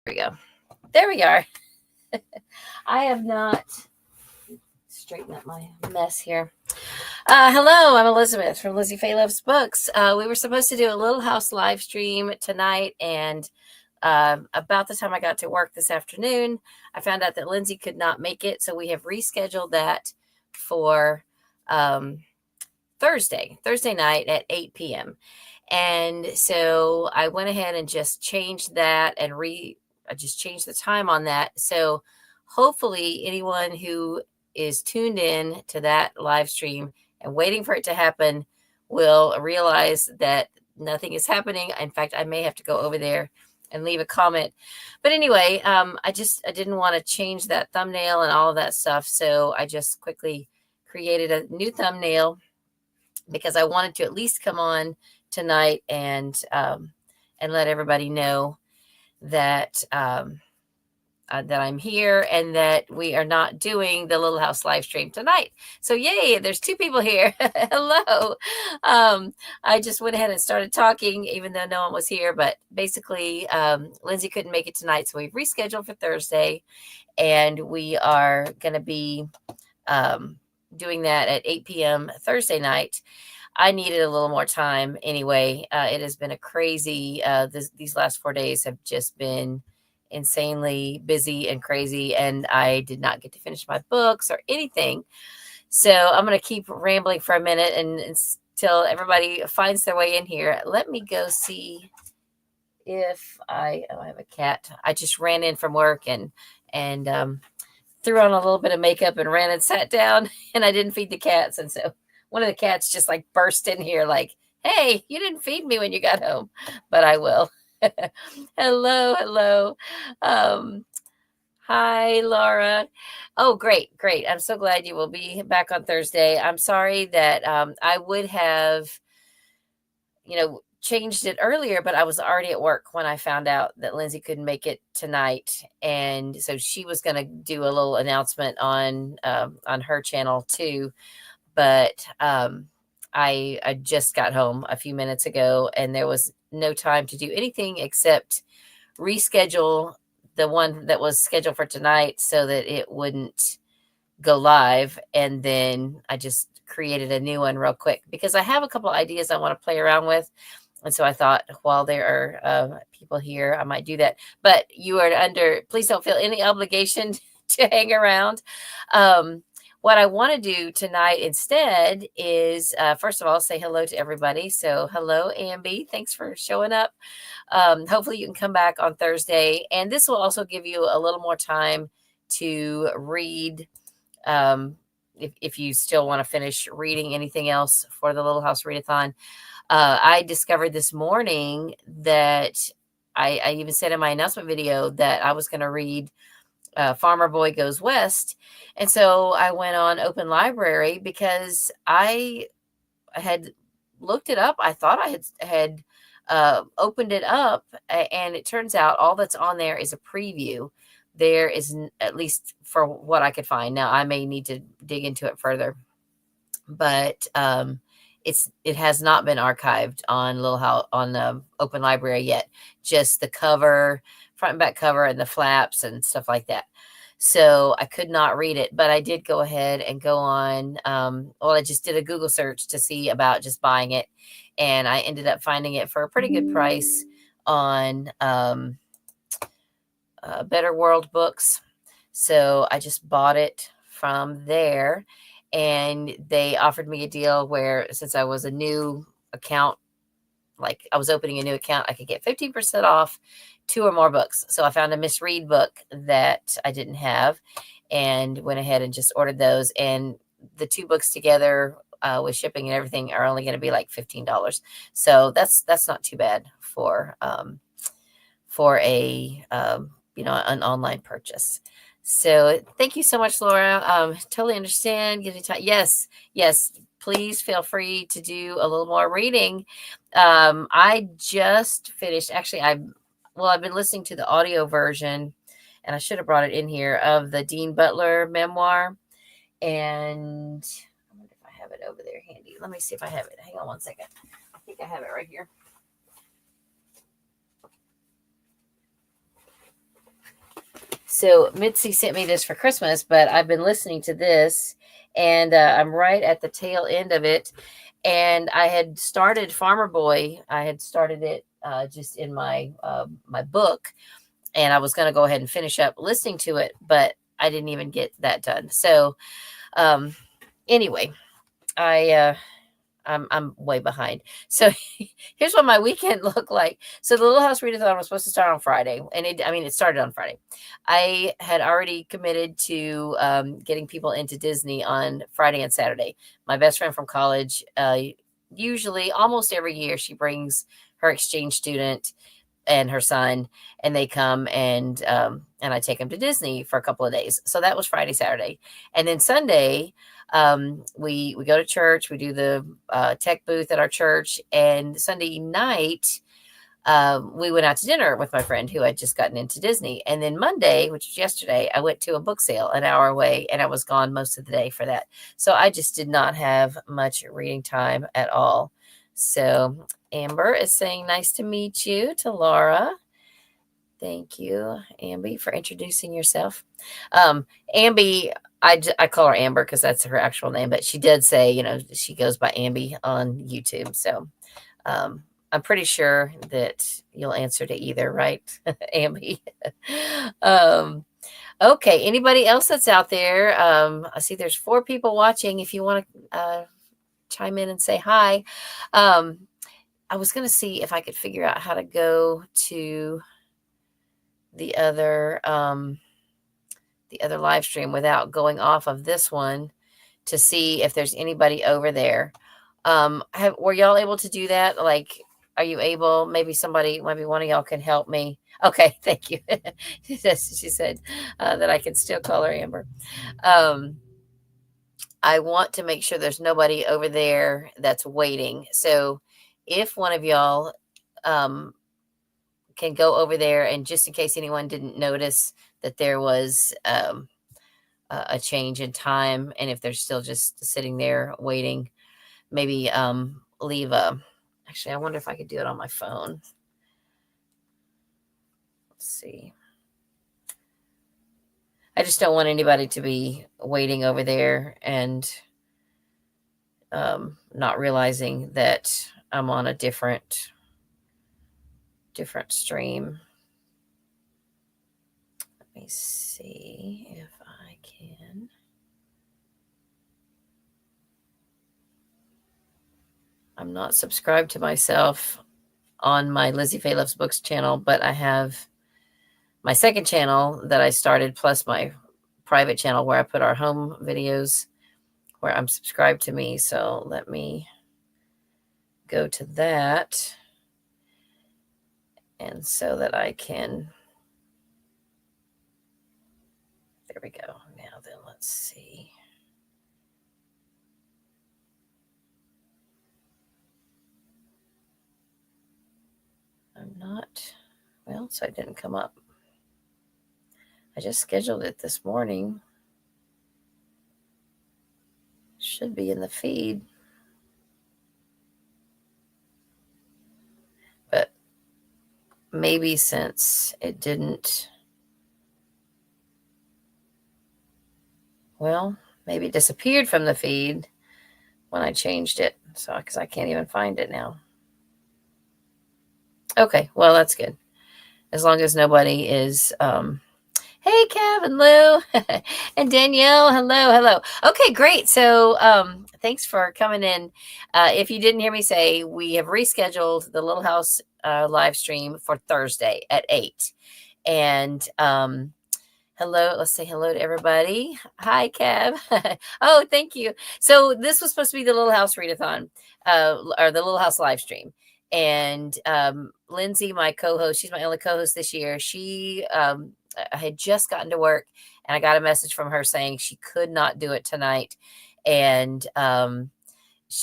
we go. There we are. I have not straightened up my mess here. Hello, I'm Elizabeth from Lizzie Faye Loves Books. We were supposed to do a Little House live stream tonight, and about the time I got to work this afternoon, I found out that Lindsay could not make it, so we have rescheduled that for Thursday night at 8 p.m. And so I went ahead and just changed that and I just changed the time on that. So hopefully anyone who is tuned in to that live stream and waiting for it to happen will realize that nothing is happening. In fact, I may have to go over there and leave a comment. But anyway, I didn't want to change that thumbnail and all of that stuff. So I just quickly created a new thumbnail because I wanted to at least come on tonight and let everybody know that that I'm here and that we are not doing the Little House live stream tonight. So yay, there's two people here. Hello. I just went ahead and started talking even though no one was here, but basically Lindsay couldn't make it tonight, so we've rescheduled for Thursday, and we are going to be doing that at 8 p.m. Thursday night. I needed a little more time anyway. It has been a crazy, these last 4 days have just been insanely busy and crazy, and I did not get to finish my books or anything. So I'm going to keep rambling for a minute until everybody finds their way in here. Let me go see if I have a cat. I just ran in from work and threw on a little bit of makeup and ran and sat down, and I didn't feed the cats. And so one of the cats just like burst in here like, hey, you didn't feed me when you got home, but I will. Hello. Hi, Laura. Oh, great. I'm so glad you will be back on Thursday. I'm sorry that I would have, changed it earlier, but I was already at work when I found out that Lindsay couldn't make it tonight. And so she was going to do a little announcement on her channel too. But I just got home a few minutes ago, and there was no time to do anything except reschedule the one that was scheduled for tonight so that it wouldn't go live. And then I just created a new one real quick because I have a couple of ideas I want to play around with. And so I thought, while there are people here, I might do that. But you are please don't feel any obligation to hang around. What I want to do tonight instead is, first of all, say hello to everybody. So hello, Amby. Thanks for showing up. Hopefully you can come back on Thursday. And this will also give you a little more time to read. If you still want to finish reading anything else for the Little House Readathon. I discovered this morning that I even said in my announcement video that I was going to read Farmer Boy Goes West. And so I went on Open Library because I had looked it up. I thought I had opened it up, and it turns out all that's on there is a preview. There is, at least for what I could find. Now I may need to dig into it further, but it has not been archived on Little House on Open Library yet. Just the cover, front and back cover, and the flaps and stuff like that. So I could not read it, but I did go ahead and go on. I just did a Google search to see about just buying it, and I ended up finding it for a pretty good price on Better World Books. So I just bought it from there, and they offered me a deal where, since I was a new account, like I was opening a new account, I could get 15% off 2 or more books. So I found a misread book that I didn't have and went ahead and just ordered those. And the 2 books together with shipping and everything are only going to be like $15. So that's not too bad for a an online purchase. So thank you so much, Laura. Totally understand. Yes. Please feel free to do a little more reading. I just finished. Actually, I've been listening to the audio version, and I should have brought it in here, of the Dean Butler memoir. And I wonder if I have it over there handy. Let me see if I have it. Hang on one second. I think I have it right here. So Mitzi sent me this for Christmas, but I've been listening to this, and I'm right at the tail end of it. And I had started Farmer Boy. I had started it just in my book, and I was going to go ahead and finish up listening to it, but I didn't even get that done. So anyway, I'm way behind. So here's what my weekend looked like. So the Little House Readathon was supposed to start on Friday, and it started on Friday. I had already committed to getting people into Disney on Friday and Saturday. My best friend from college, usually almost every year, she brings her exchange student and her son, and they come and I take them to Disney for a couple of days. So that was Friday, Saturday, and then Sunday we go to church. We do the tech booth at our church, and Sunday night we went out to dinner with my friend who had just gotten into Disney. And then Monday, which was yesterday, I went to a book sale an hour away, and I was gone most of the day for that. So I just did not have much reading time at all. So Amber is saying nice to meet you to Laura. Thank you, Amby, for introducing yourself. Amby, I call her Amber because that's her actual name, but she did say, she goes by Amby on YouTube. So I'm pretty sure that you'll answer to either, right, Amby? Okay, anybody else that's out there? I see there's 4 people watching. If you want to chime in and say hi. I was going to see if I could figure out how to go to the other live stream without going off of this one to see if there's anybody over there. Were y'all able to do that? Like, are you able? Maybe one of y'all can help me. Okay, thank you. She said that I can still call her Amber. I want to make sure there's nobody over there that's waiting. So if one of y'all can go over there, and just in case anyone didn't notice that there was a change in time, and if they're still just sitting there waiting, maybe leave actually, I wonder if I could do it on my phone. Let's see. I just don't want anybody to be waiting over there and not realizing that I'm on a different stream. Let me see if I can. I'm not subscribed to myself on my Lizzie Faye Loves Books channel, but I have my second channel that I started, plus my private channel where I put our home videos, where I'm subscribed to me. So let me go to that, and so that I can, there we go. Now then, let's see. I'm not, well, so I didn't come up. I just scheduled it this morning. Should be in the feed. But maybe since it didn't, well, maybe it disappeared from the feed when I changed it. So, because I can't even find it now. Okay, well, that's good. As long as nobody is, hey, Kev and Lou and Danielle. Hello. Okay, great. So thanks for coming in. If you didn't hear me say, we have rescheduled the Little House live stream for Thursday at 8. And hello, let's say hello to everybody. Hi, Kev. Oh, thank you. So this was supposed to be the Little House Readathon, or the Little House live stream. And Lindsay, my co-host, she's my only co-host this year. She had just gotten to work, and I got a message from her saying she could not do it tonight, and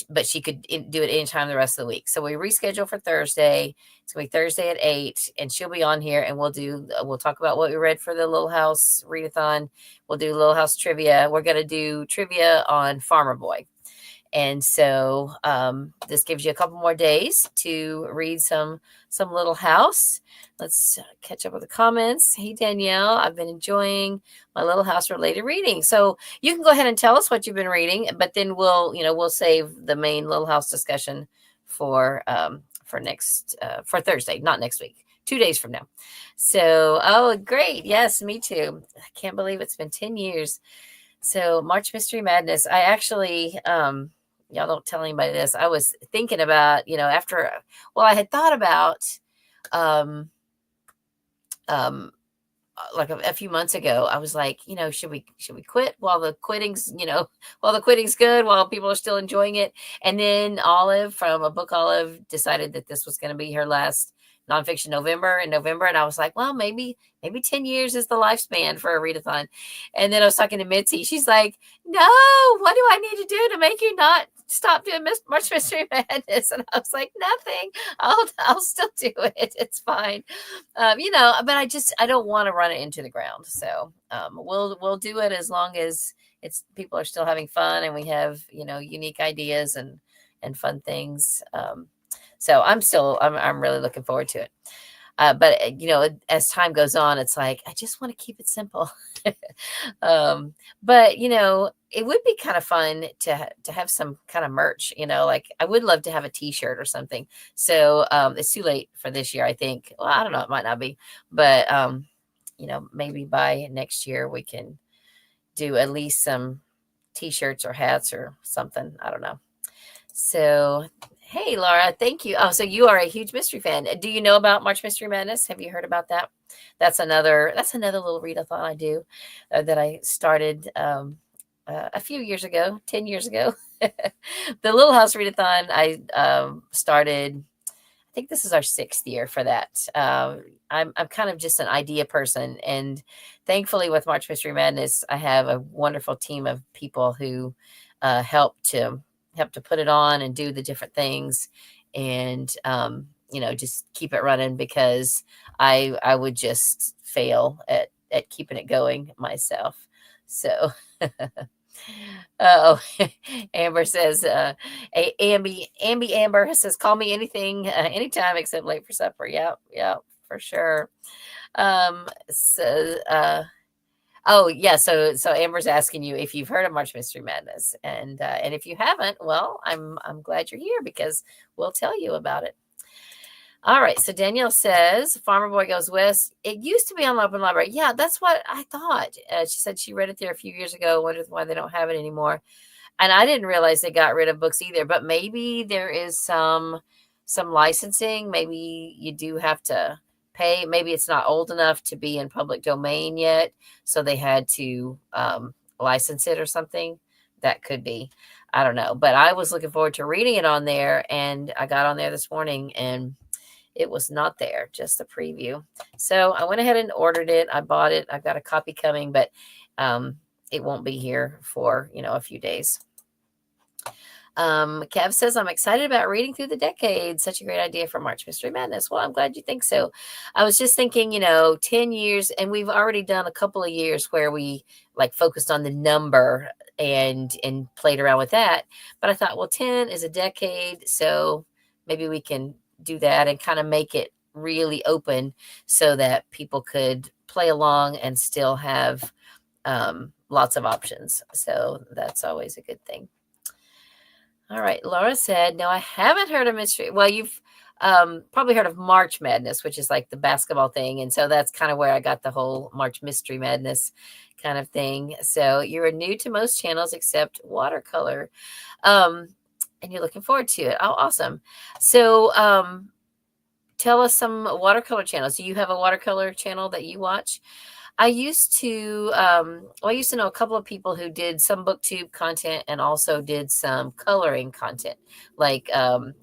but she could do it anytime the rest of the week. So we rescheduled for Thursday. It's gonna be Thursday at 8, and she'll be on here, and we'll talk about what we read for the Little House Readathon. We'll do Little House trivia. We're gonna do trivia on Farmer Boy. And so this gives you a couple more days to read some Little House. Let's catch up with the comments. Hey, Danielle, I've been enjoying my Little House related reading. So you can go ahead and tell us what you've been reading, but then we'll save the main Little House discussion for for Thursday, not next week, 2 days from now. So, oh, great. Yes, me too. I can't believe it's been 10 years. So March Mystery Madness, I actually, y'all don't tell anybody this. I was thinking about, I had thought about, um, like a few months ago, I was like, should we quit while the quitting's, while the quitting's good, while people are still enjoying it? And then Olive from a Book Olive decided that this was going to be her last nonfiction November. And I was like, well, maybe 10 years is the lifespan for a readathon. And then I was talking to Mitzi. She's like, no, what do I need to do to make you not stop doing March Mystery Madness? And I was like, nothing. I'll still do it. It's fine. But I don't want to run it into the ground. So we'll do it as long as people are still having fun and we have, unique ideas and fun things. So I'm really looking forward to it. But as time goes on, it's like, I just want to keep it simple. But it would be kind of fun to have some kind of merch, like I would love to have a t-shirt or something. So, it's too late for this year, I think. Well, I don't know. It might not be, but, maybe by next year we can do at least some t-shirts or hats or something. I don't know. So, hey, Laura, thank you. Oh, so you are a huge mystery fan. Do you know about March Mystery Madness? Have you heard about that? That's another little readathon I do that I started a few years ago, 10 years ago. The Little House readathon I started. I think this is our 6th year for that. I'm kind of just an idea person, and thankfully with March Mystery Madness, I have a wonderful team of people who help to put it on and do the different things, and just keep it running, because I would just fail at keeping it going myself. So oh, Amber says, Amber says, call me anything, anytime except late for supper. Yeah, for sure. Oh yeah, so Amber's asking you if you've heard of March Mystery Madness, and if you haven't, well, I'm glad you're here, because we'll tell you about it. All right, so Danielle says, Farmer Boy Goes West. It used to be on Open Library. Yeah, that's what I thought. She said she read it there a few years ago. Wondered why they don't have it anymore. And I didn't realize they got rid of books either. But maybe there is some licensing. Maybe you do have to pay. Maybe it's not old enough to be in public domain yet, so they had to license it or something. That could be. I don't know. But I was looking forward to reading it on there, and I got on there this morning, and it was not there, just the preview. So I went ahead and ordered it. I bought it. I've got a copy coming, but it won't be here for, a few days. Kev says, I'm excited about reading through the decades. Such a great idea for March Mystery Madness. Well, I'm glad you think so. I was just thinking, 10 years, and we've already done a couple of years where we focused on the number and played around with that. But I thought, well, 10 is a decade, so maybe we can do that and kind of make it really open so that people could play along and still have lots of options. So that's always a good thing. All right. Laura said, no, I haven't heard of mystery. Well, you've probably heard of March Madness, which is like the basketball thing. And so that's kind of where I got the whole March Mystery Madness kind of thing. So you're new to most channels except watercolor. And you're looking forward to it. Oh, awesome. So tell us some watercolor channels. Do you have a watercolor channel that you watch? I used to know a couple of people who did some booktube content and also did some coloring content, like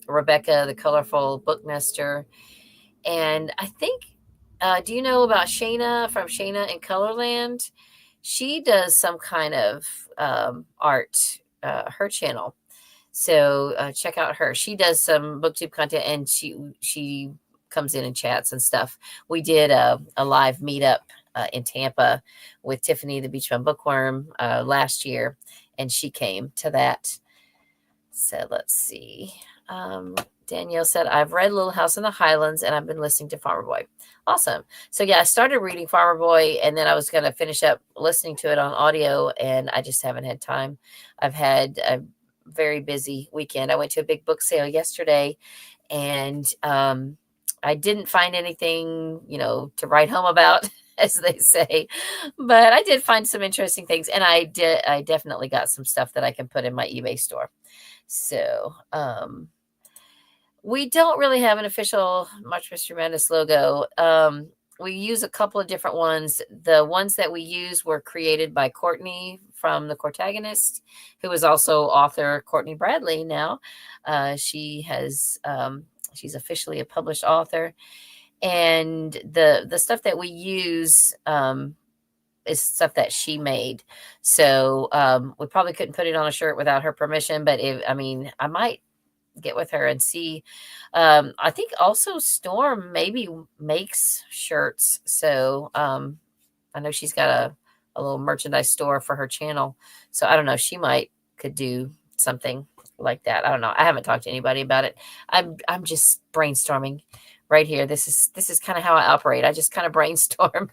Rebecca, the Colorful Book Nester. And I think, do you know about Shayna from Shayna in Colorland? She does some kind of art, her channel. So check out her. She does some booktube content, and she comes in and chats and stuff. We did a live meetup in Tampa with Tiffany, the Beachbum Bookworm, last year, and she came to that. So let's see. Danielle said, I've read Little House in the Highlands and I've been listening to Farmer Boy. Awesome. So yeah, I started reading Farmer Boy and then I was going to finish up listening to it on audio and I just haven't had time. I've had a very busy weekend. I went to a big book sale yesterday and I didn't find anything, to write home about, as they say, but I did find some interesting things and I definitely got some stuff that I can put in my eBay store. So, we don't really have an official March Mystery Madness logo. We use a couple of different ones. The ones that we use were created by Courtney from The Cortagonist, who is also author Courtney Bradley now. She has, she's officially a published author. And the stuff that we use, is stuff that she made. So we probably couldn't put it on a shirt without her permission, but I might get with her and see. I think also Storm maybe makes shirts. So I know she's got a little merchandise store for her channel. So I don't know, she could do something like that. I don't know. I haven't talked to anybody about it. I'm just brainstorming right here. This is kind of how I operate. I just kind of brainstorm.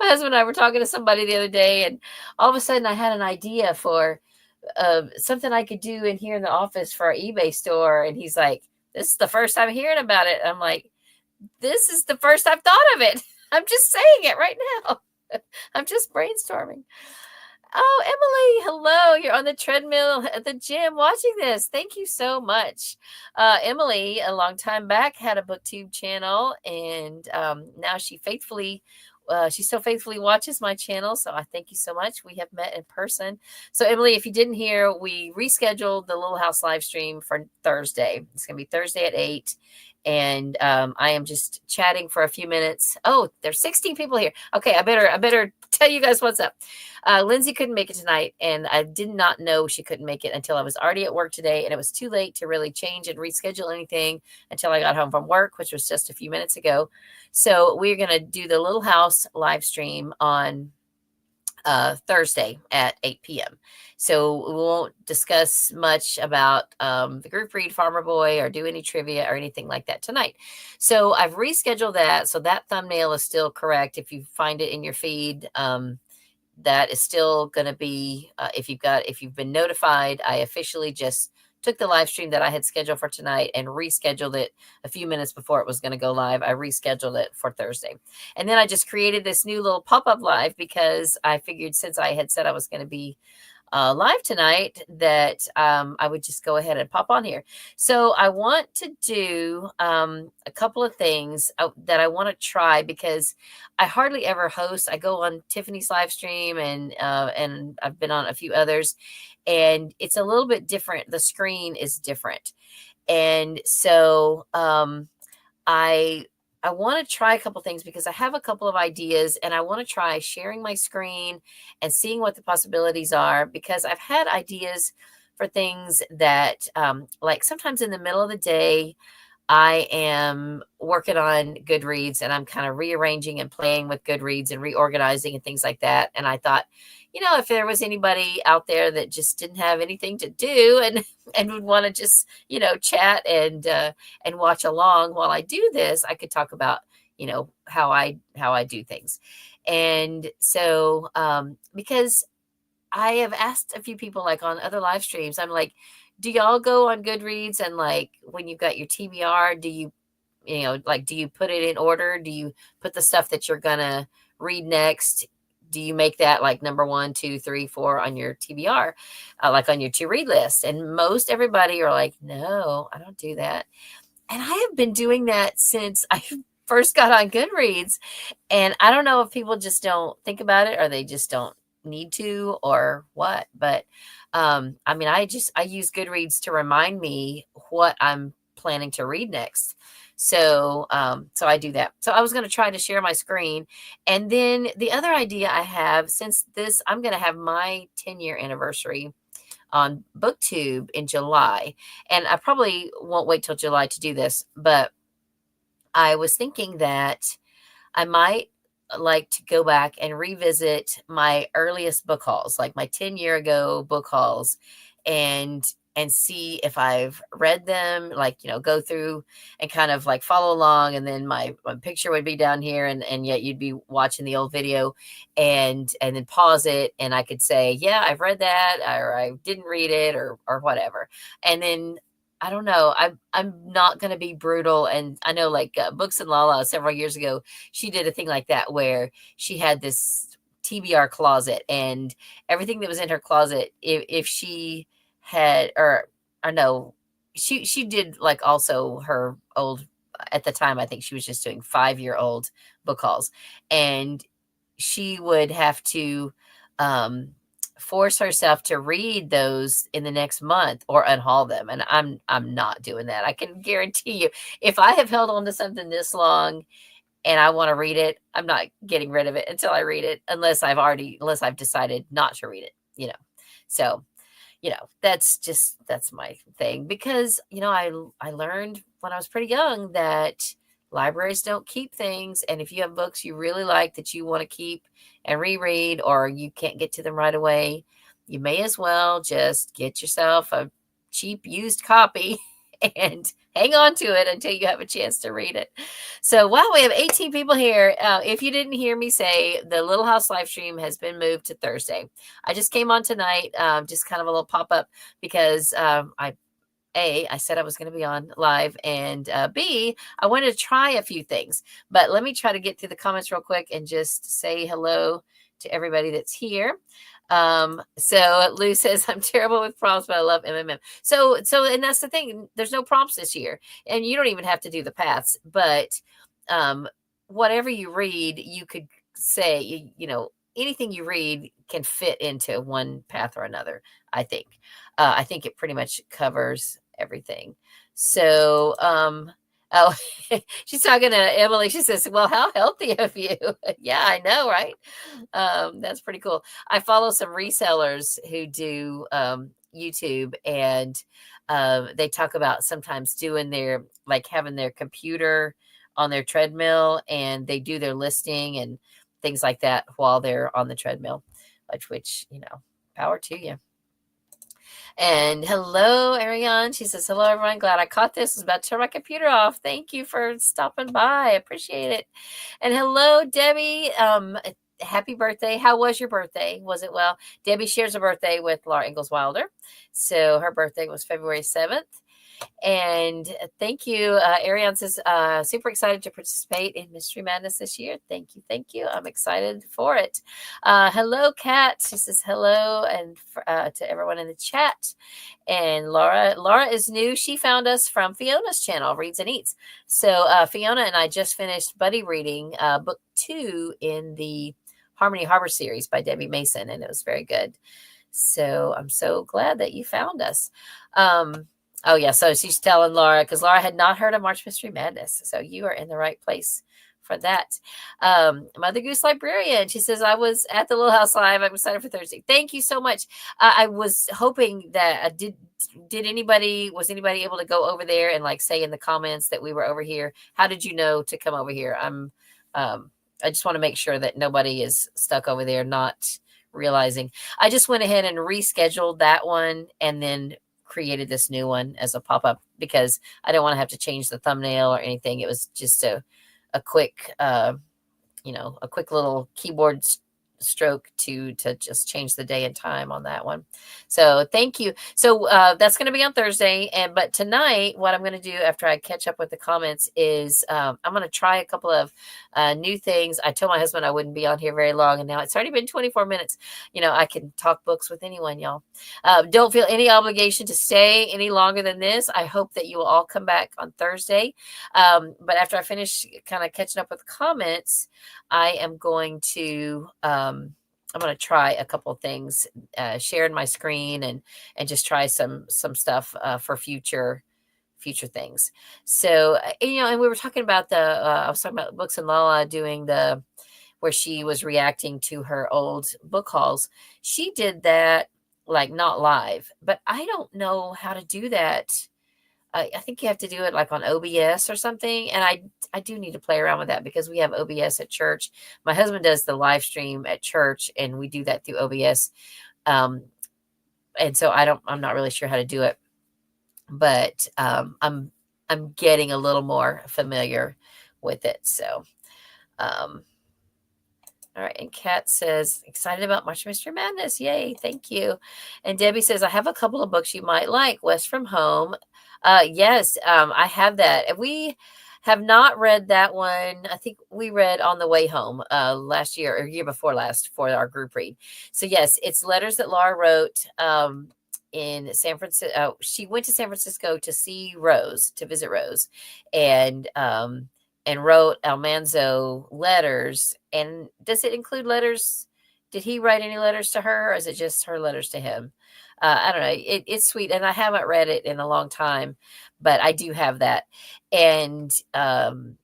My husband and I were talking to somebody the other day, and all of a sudden I had an idea for something I could do in here in the office for our eBay store. And he's like, this is the first time hearing about it. I'm like, this is the first I've thought of it. I'm just saying it right now. I'm just brainstorming. Oh, Emily, hello. You're on the treadmill at the gym watching this. Thank you so much. Emily, a long time back, had a BookTube channel, and now she still faithfully watches my channel. So I thank you so much. We have met in person. So Emily, if you didn't hear, we rescheduled the Little House live stream for Thursday. It's going to be Thursday at 8. And I am just chatting for a few minutes. Oh, there's 16 people here. Okay, I better tell you guys what's up. Lindsay couldn't make it tonight, and I did not know she couldn't make it until I was already at work today, and it was too late to really change and reschedule anything until I got home from work, which was just a few minutes ago. So we're going to do the Little House live stream on Thursday at 8 p.m. So we won't discuss much about the group read Farmer Boy or do any trivia or anything like that tonight. So I've rescheduled that. So that thumbnail is still correct. If you find it in your feed, that is still going to be, if you've been notified, I officially just took the live stream that I had scheduled for tonight and rescheduled it a few minutes before it was going to go live. I rescheduled it for Thursday. And then I just created this new little pop-up live because I figured since I had said I was going to be live tonight that I would just go ahead and pop on here. So I want to do a couple of things that I want to try because I hardly ever host. I go on Tiffany's live stream and I've been on a few others, and it's a little bit different. The screen is different. And so I want to try a couple things because I have a couple of ideas, and I want to try sharing my screen and seeing what the possibilities are, because I've had ideas for things that like sometimes in the middle of the day, I am working on Goodreads and I'm kind of rearranging and playing with Goodreads and reorganizing and things like that. And I thought, if there was anybody out there that just didn't have anything to do and would want to just, chat and watch along while I do this, I could talk about, how I do things. And so, because I have asked a few people, like on other live streams, I'm like, do y'all go on Goodreads and like when you've got your TBR, do you put it in order? Do you put the stuff that you're gonna read next? Do you make that like number 1, 2, 3, 4 on your TBR, like on your to read list? And most everybody are like, no, I don't do that. And I have been doing that since I first got on Goodreads. And I don't know if people just don't think about it or they just don't need to or what, but I use Goodreads to remind me what I'm planning to read next. So I do that. So I was going to try to share my screen. And then the other idea I have, since I'm going to have my 10-year anniversary on BookTube in July, and I probably won't wait till July to do this, but I was thinking that I might like to go back and revisit my earliest book hauls, like my 10-year ago book hauls, and and see if I've read them, like, go through and kind of like follow along. And then my picture would be down here, and yet you'd be watching the old video, and then pause it. And I could say, yeah, I've read that, or I didn't read it, or whatever. And then I don't know. I'm not going to be brutal. And I know, like, Books and Lala several years ago, she did a thing like that where she had this TBR closet, and everything that was in her closet, if she had, or no, she did, like, also her old, at the time, I think she was just doing 5-year-old book hauls, and she would have to um force herself to read those in the next month or unhaul them. And I'm not doing that. I can guarantee you, if I have held on to something this long and I want to read it, I'm not getting rid of it until I read it, unless I've decided not to read it. So, that's my thing, because, I learned when I was pretty young that libraries don't keep things. And if you have books you really like that you want to keep and reread, or you can't get to them right away, you may as well just get yourself a cheap used copy and hang on to it until you have a chance to read it. So, wow, we have 18 people here. If you didn't hear me say, the Little House Livestream has been moved to Thursday. I just came on tonight, just kind of a little pop-up, because I said I was going to be on live, and B, I wanted to try a few things. But let me try to get through the comments real quick and just say hello to everybody that's here. So Lou says, I'm terrible with prompts, but I love MMM. So, and that's the thing. There's no prompts this year, and you don't even have to do the paths, but whatever you read, you could say, anything you read can fit into one path or another. I think it pretty much covers everything. So, oh, she's talking to Emily. She says, well, how healthy of you. Yeah, I know, right? That's pretty cool. I follow some resellers who do YouTube, and they talk about sometimes doing having their computer on their treadmill, and they do their listing and things like that while they're on the treadmill, which, power to you. And hello, Ariane. She says, hello, everyone. Glad I caught this. I was about to turn my computer off. Thank you for stopping by. I appreciate it. And hello, Debbie. Happy birthday. How was your birthday? Was it well? Debbie shares a birthday with Laura Ingalls Wilder. So her birthday was February 7th. And thank you. Ariane says, super excited to participate in Mystery Madness this year. Thank you. Thank you. I'm excited for it. Hello, Kat. She says hello, and to everyone in the chat. And Laura is new. She found us from Fiona's channel, Reads and Eats. So Fiona and I just finished buddy reading book 2 in the Harmony Harbor series by Debbie Mason, and it was very good. So I'm so glad that you found us. Oh, yeah. So she's telling Laura, because Laura had not heard of March Mystery Madness. So you are in the right place for that. Mother Goose Librarian, she says, I was at the Little House Live. I'm excited for Thursday. Thank you so much. I was hoping that was anybody able to go over there and say in the comments that we were over here? How did you know to come over here? I just want to make sure that nobody is stuck over there not realizing. I just went ahead and rescheduled that one, and then created this new one as a pop-up, because I don't want to have to change the thumbnail or anything. It was just a quick a quick little keyboard stroke to just change the day and time on that one. So thank you. So that's going to be on Thursday. But tonight, what I'm going to do after I catch up with the comments is I'm going to try a couple of new things. I told my husband I wouldn't be on here very long, and now it's already been 24 minutes. I can talk books with anyone, y'all. Don't feel any obligation to stay any longer than this. I hope that you will all come back on Thursday. But after I finish kind of catching up with comments, I am going to I'm going to try a couple of things, sharing my screen, and just try some stuff for future things. So, and we were talking about I was talking about Books and Lala doing where she was reacting to her old book hauls. She did that not live, but I don't know how to do that. I think you have to do it on OBS or something. And I do need to play around with that, because we have OBS at church. My husband does the live stream at church, and we do that through OBS. And so I'm not really sure how to do it. but I'm getting a little more familiar with it. So, all right. And Kat says, excited about March Mystery Madness. Yay. Thank you. And Debbie says, I have a couple of books you might like. West from Home. Yes, I have that. And we have not read that one. I think we read On the Way Home last year or year before last for our group read. So, yes, it's letters that Laura wrote in San Francisco. She went to San Francisco to see Rose, to visit Rose. And wrote Almanzo letters. And does it include letters? Did he write any letters to her, or is it just her letters to him? I don't know. It's sweet, and I haven't read it in a long time, but I do have that, and it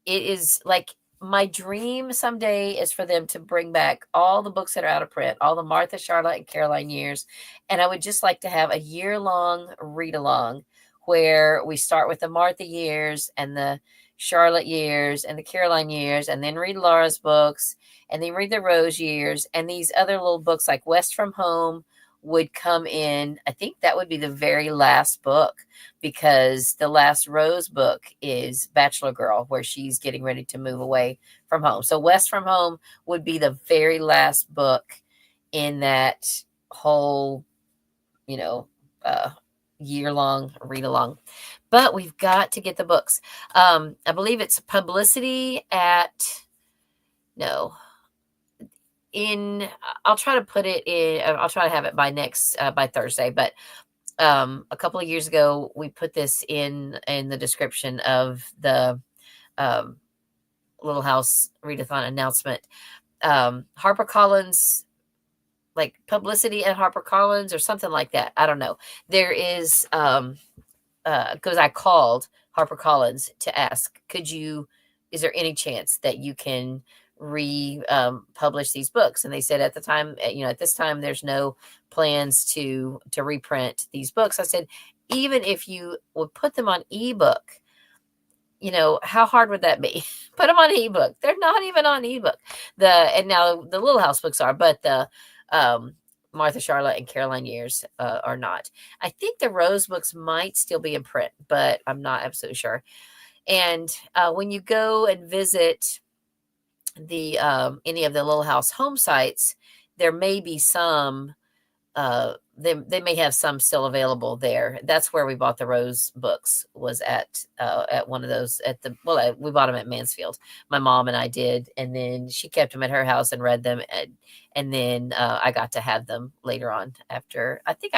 is like my dream someday is for them to bring back all the books that are out of print, all the Martha, Charlotte, and Caroline years, and I would just like to have a year-long read-along where we start with the Martha years and the Charlotte years and the Caroline years, and then read Laura's books, and then read the Rose years, and these other little books like West from Home would come in. I think that would be the very last book, because the last Rose book is Bachelor Girl, where she's getting ready to move away from home. So West from Home would be the very last book in that whole, year-long read-along. But we've got to get the books. I believe it's publicity at, no, I'll try to put it in, I'll try to have it by Thursday, but a couple of years ago, we put this in the description of the Little House Readathon announcement. HarperCollins, like publicity at HarperCollins or something like that. I don't know. There is, because I called HarperCollins to ask, is there any chance that you can publish these books? And they said at this time, there's no plans to reprint these books. I said, even if you would put them on ebook, how hard would that be? Put them on ebook. They're not even on ebook. And now the Little House books are, but the Martha, Charlotte, and Caroline years are not. I think the Rose books might still be in print, but I'm not absolutely sure. And when you go and visit the any of the Little House home sites, there may be some. They may have some still available there. That's where we bought the Rose books, was at one of those we bought them at Mansfield. My mom and I did, and then she kept them at her house and read them, and then I got to have them later on after. I think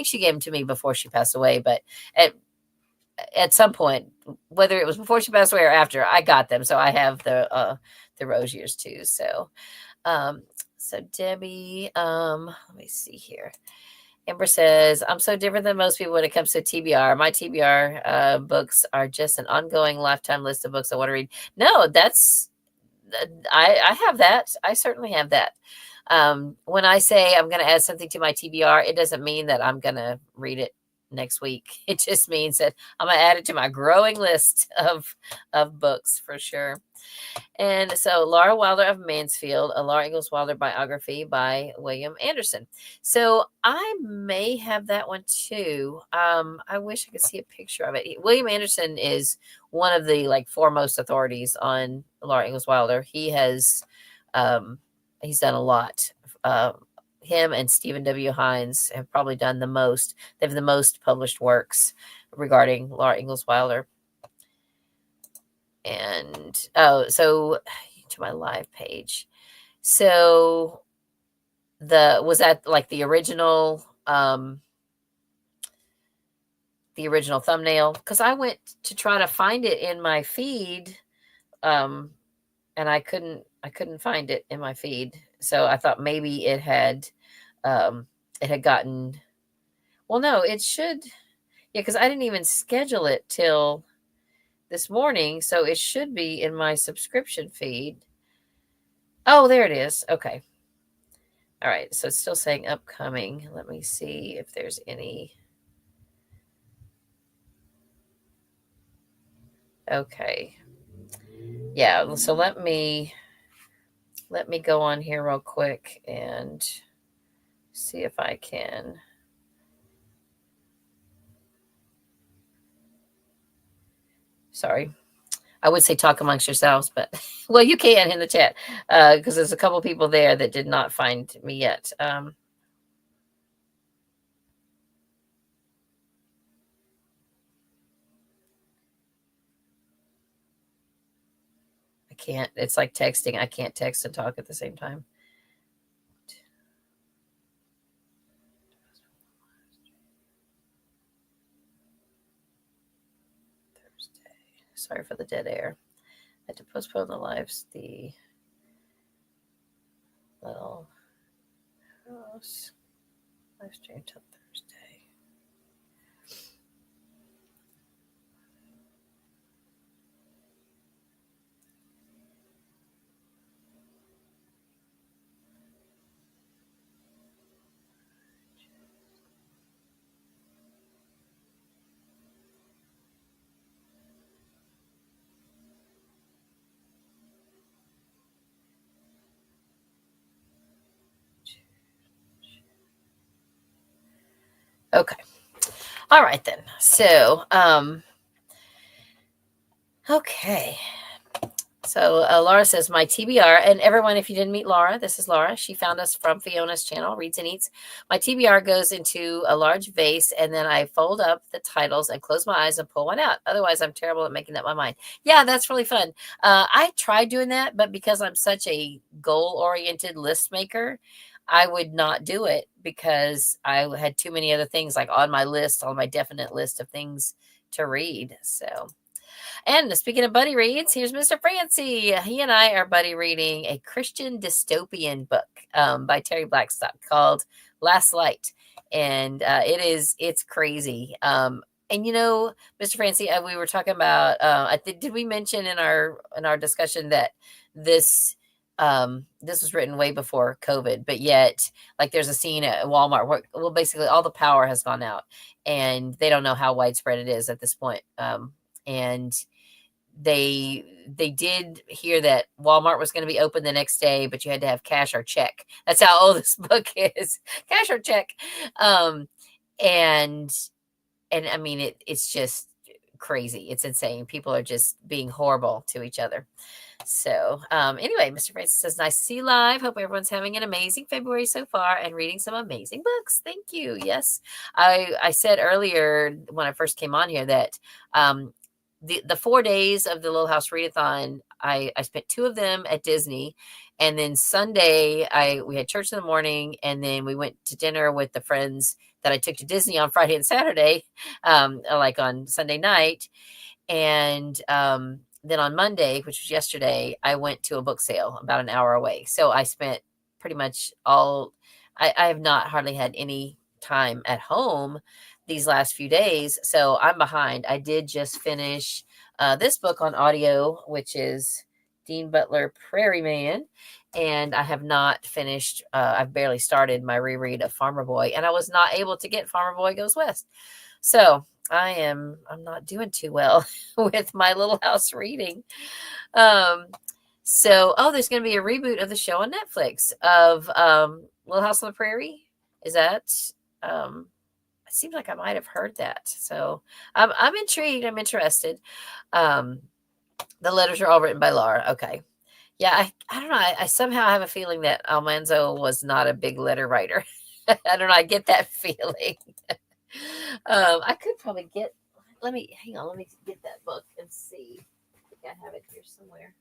she gave them to me before she passed away, but at some point, whether it was before she passed away or after, I got them. So I have the Rose years too. So Debbie, let me see here. Amber says, I'm so different than most people when it comes to TBR. My TBR books are just an ongoing lifetime list of books I want to read. No, I have that. I certainly have that. When I say I'm going to add something to my TBR, it doesn't mean that I'm going to read it next week. It just means that I'm going to add it to my growing list of books for sure. And so Laura Wilder of Mansfield, a Laura Ingalls Wilder biography by William Anderson. So I may have that one too. I wish I could see a picture of it. William Anderson is one of the foremost authorities on Laura Ingalls Wilder. He has, he's done a lot. Him and Stephen W. Hines have probably done the most. They have the most published works regarding Laura Ingalls Wilder. And so to my live page. So was that the original thumbnail? Because I went to try to find it in my feed, and I couldn't find it in my feed. So I thought maybe it had gotten. Well, no, it should. Yeah, because I didn't even schedule it till this morning, so it should be in my subscription feed. Oh, there it is. Okay. All right. So it's still saying upcoming. Let me see if there's any. Okay. Yeah. So let me go on here real quick and see if I can. Sorry. I would say talk amongst yourselves, but well, you can in the chat because there's a couple people there that did not find me yet. I can't. It's like texting. I can't text and talk at the same time. Thursday. Sorry for the dead air. I had to postpone the lives. The Little House Livestream till Thursday. Okay. All right then. So, okay. So Laura says, my TBR, and everyone, if you didn't meet Laura, this is Laura. She found us from Fiona's channel, Reads and Eats. My TBR goes into a large vase, and then I fold up the titles and close my eyes and pull one out. Otherwise, I'm terrible at making up my mind. Yeah, that's really fun. I tried doing that, but because I'm such a goal-oriented list maker, I would not do it because I had too many other things like on my list, on my definite list of things to read. So... And speaking of buddy reads, here's Mr. Francie. He and I are buddy reading a Christian dystopian book by Terry Blackstock called Last Light. And it's crazy. And you know, Mr. Francie, we were talking about, I think, did we mention in our discussion that this was written way before COVID, but yet like there's a scene at Walmart where, well, basically all the power has gone out and they don't know how widespread it is at this point. And they did hear that Walmart was going to be open the next day, but you had to have cash or check. That's how old this book is. Cash or check. And I mean, it's just crazy. It's insane. People are just being horrible to each other. So anyway, Mr. Francis says, nice to see you live. Hope everyone's having an amazing February so far and reading some amazing books. Thank you. Yes. I said earlier when I first came on here that the 4 days of the Little House Readathon, I spent 2 of them at Disney. And then Sunday, we had church in the morning, and then we went to dinner with the friends that I took to Disney on Friday and Saturday, like on Sunday night. And then on Monday, which was yesterday, I went to a book sale about an hour away. So I spent pretty much I have not hardly had any time at home these last few days. So I'm behind. I did just finish this book on audio, which is Dean Butler Prairie Man. And I have not finished, I've barely started my reread of Farmer Boy, and I was not able to get Farmer Boy Goes West. So I'm not doing too well with my Little House reading. So, there's going to be a reboot of the show on Netflix of Little House on the Prairie. Is that, it seems like I might have heard that. So I'm intrigued. I'm interested. The letters are all written by Laura. Okay. Yeah, I don't know. I somehow have a feeling that Almanzo was not a big letter writer. I don't know. I get that feeling. I could probably hang on. Let me get that book and see. I think I have it here somewhere.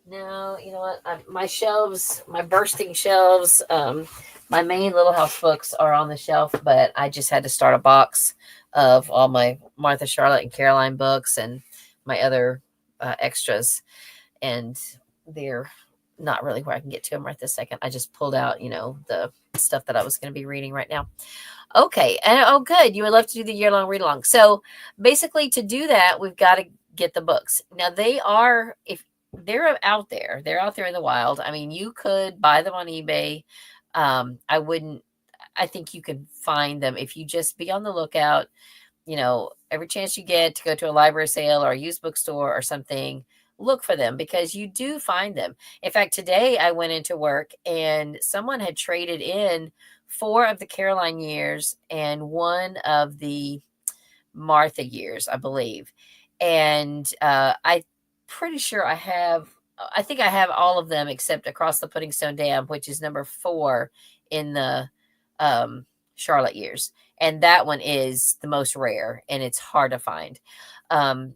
No, you know what? My shelves, my bursting shelves, my main Little House books are on the shelf, but I just had to start a box of all my Martha, Charlotte, and Caroline books and my other extras. And they're not really where I can get to them right this second. I just pulled out, the stuff that I was going to be reading right now. Okay. And good. You would love to do the year-long read-along. So basically to do that, we've got to get the books. Now if they're out there in the wild. I mean, you could buy them on eBay. I think you can find them if you just be on the lookout, every chance you get to go to a library sale or a used bookstore or something, look for them because you do find them. In fact, today I went into work and someone had traded in 4 of the Caroline years and 1 of the Martha years, I believe. And I'm pretty sure I think I have all of them except Across the Pudding Stone Dam, which is number 4 in the Charlotte years. And that one is the most rare and it's hard to find. Um,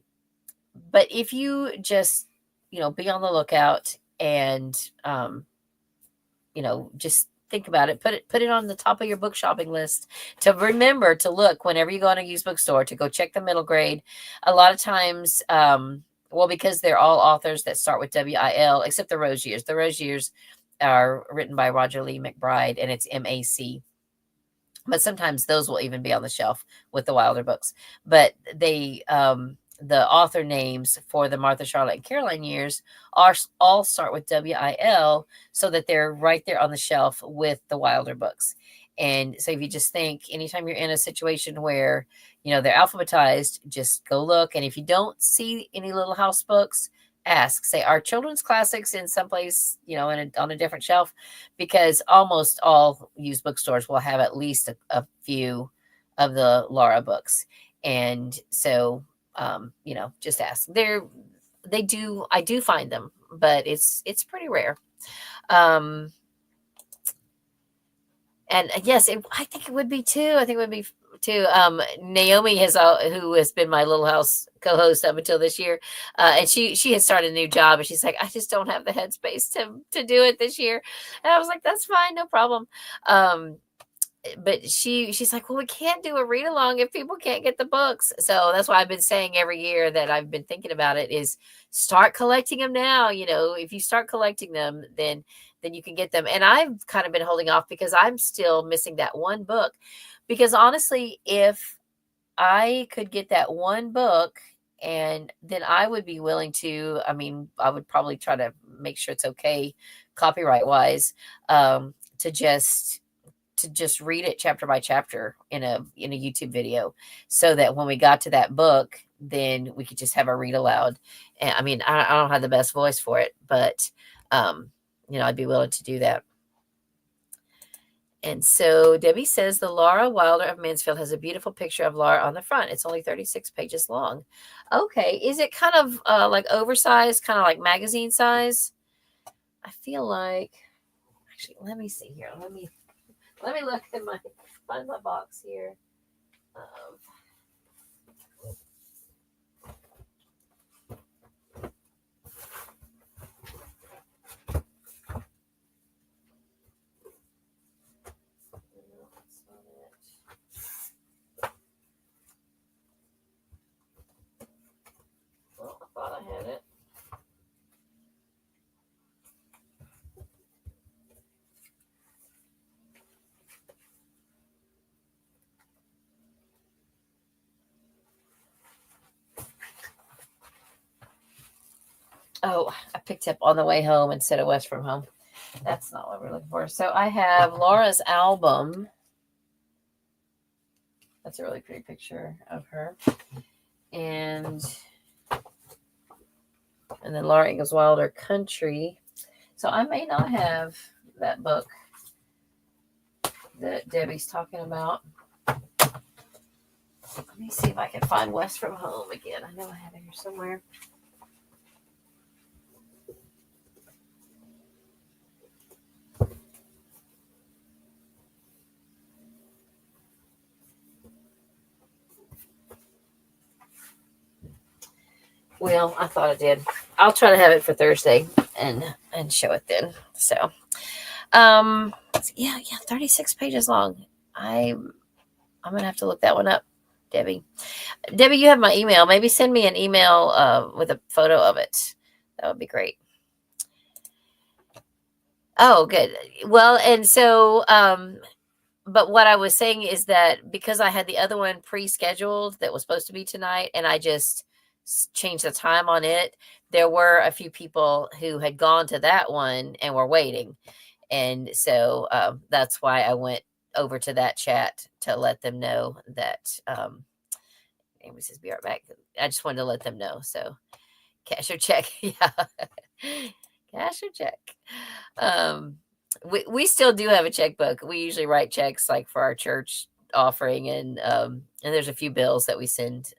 but if you just, be on the lookout and, just think about it. Put it on the top of your book shopping list to remember to look whenever you go in a used bookstore to go check the middle grade. A lot of times, well, because they're all authors that start with WIL, except the Rose Years. The Rose Years are written by Roger Lee McBride, and it's MAC. But sometimes those will even be on the shelf with the Wilder books. But the author names for the Martha, Charlotte, and Caroline years all start with WIL, so that they're right there on the shelf with the Wilder books. And so if you just think, anytime you're in a situation where, they're alphabetized, just go look. And if you don't see any Little House books, ask, say, are children's classics in someplace, on a different shelf? Because almost all used bookstores will have at least a few of the Laura books. And so, just ask. I do find them, but it's pretty rare. And yes, I think it would be too. I think it would be too. Naomi who has been my Little House co-host up until this year, and she has started a new job, and she's like, I just don't have the headspace to do it this year. And I was like, that's fine, no problem. But she's like, well, we can't do a read along if people can't get the books. So that's why I've been saying every year that I've been thinking about it is start collecting them now. If you start collecting them, then you can get them. And I've kind of been holding off because I'm still missing that one book. Because honestly, if I could get that one book, and then I would be willing to, I would probably try to make sure it's okay copyright wise, to just read it chapter by chapter in a YouTube video, so that when we got to that book, then we could just have a read aloud. And I don't have the best voice for it, but I'd be willing to do that. And so Debbie says the Laura Wilder of Mansfield has a beautiful picture of Laura on the front. It's only 36 pages long. Okay. Is it kind of like oversized, kind of like magazine size? I feel like, actually, let me see here. Let me look in find my box here. Well, I thought I had it. Oh, I picked up On the Way Home instead of West from Home. That's not what we're looking for. So I have Laura's album. That's a really pretty picture of her. And then Laura Ingalls Wilder Country. So I may not have that book that Debbie's talking about. Let me see if I can find West from Home again. I know I have it here somewhere. Well, I thought I did. I'll try to have it for Thursday and show it then. So, yeah, 36 pages long. I'm gonna have to look that one up, Debbie. Debbie, you have my email. Maybe send me an email with a photo of it. That would be great. Oh, good. Well, and so, but what I was saying is that because I had the other one pre-scheduled that was supposed to be tonight, and I just changed the time on it, there were a few people who had gone to that one and were waiting. And so that's why I went over to that chat to let them know that, Amy says, be right back. I just wanted to let them know. So cash or check. Yeah. Cash or check. We still do have a checkbook. We usually write checks like for our church offering, and there's a few bills that we send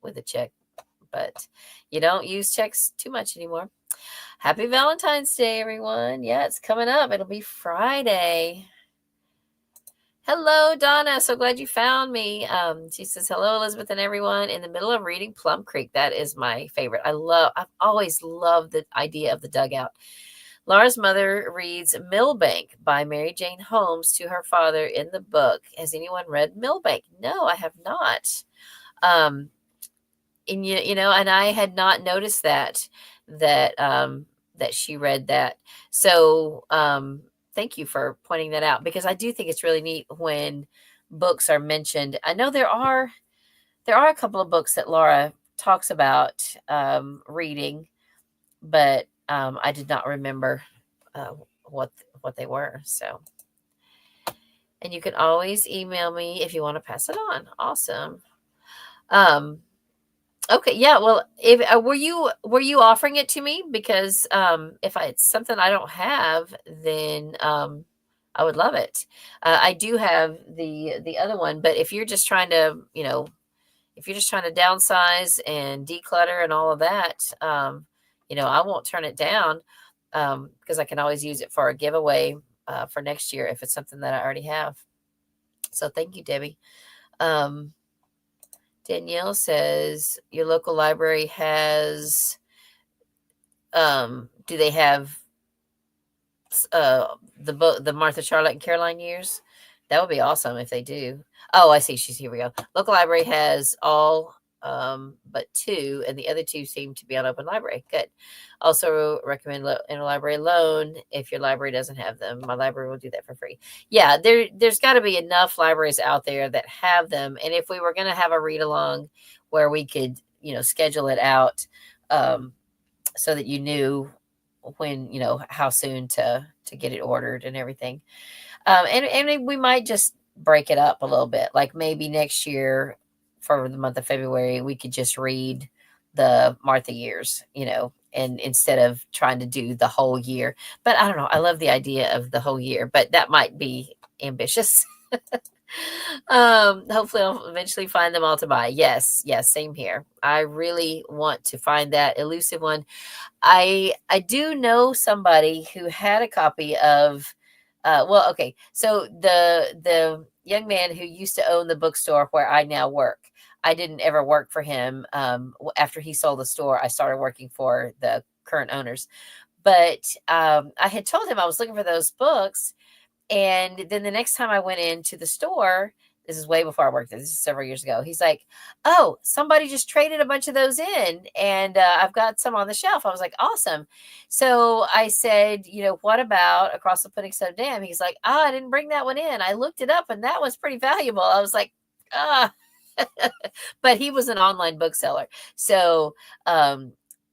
with a check, but you don't use checks too much anymore. Happy Valentine's Day, everyone. Yeah, it's coming up. It'll be Friday. Hello, Donna. So glad you found me. She says, hello, Elizabeth and everyone. In the middle of reading Plum Creek. That is my favorite. I've always loved the idea of the dugout. Laura's mother reads Millbank by Mary Jane Holmes to her father in the book. Has anyone read Millbank? No, I have not. And and I had not noticed that she read that. So thank you for pointing that out, because I do think it's really neat when books are mentioned. I know there are a couple of books that Laura talks about reading, but I did not remember what they were. So, and you can always email me if you want to pass it on. Awesome. Okay, yeah. Well, if were you offering it to me? Because if it's something I don't have, then I would love it. I do have the other one, but if you're just trying to, if you're just trying to downsize and declutter and all of that, I won't turn it down, because I can always use it for a giveaway for next year if it's something that I already have. So thank you, Debbie. Danielle says, your local library has, do they have the Martha, Charlotte, and Caroline years? That would be awesome if they do. Oh, I see. Here we go. Local library has all but 2, and the other 2 seem to be on open library. Good. Also recommend interlibrary loan if your library doesn't have them. My library will do that for free. Yeah, there's got to be enough libraries out there that have them. And if we were going to have a read along where we could, schedule it out, so that you knew when, how soon to get it ordered and everything. And we might just break it up a little bit. Like maybe next year for the month of February, we could just read the Martha years, and instead of trying to do the whole year. But I don't know. I love the idea of the whole year, but that might be ambitious. Hopefully I'll eventually find them all to buy. Yes, same here. I really want to find that elusive one. I do know somebody who had a copy of okay. So the young man who used to own the bookstore where I now work, I didn't ever work for him. After he sold the store, I started working for the current owners. But I had told him I was looking for those books, and then the next time I went into the store, this is way before I worked there, this is several years ago, he's like, oh, somebody just traded a bunch of those in, and I've got some on the shelf. I was like, awesome. So I said, what about Across the Pudding Stone Dam? He's like, I didn't bring that one in. I looked it up, and that was pretty valuable. I was like, ah. But he was an online bookseller. So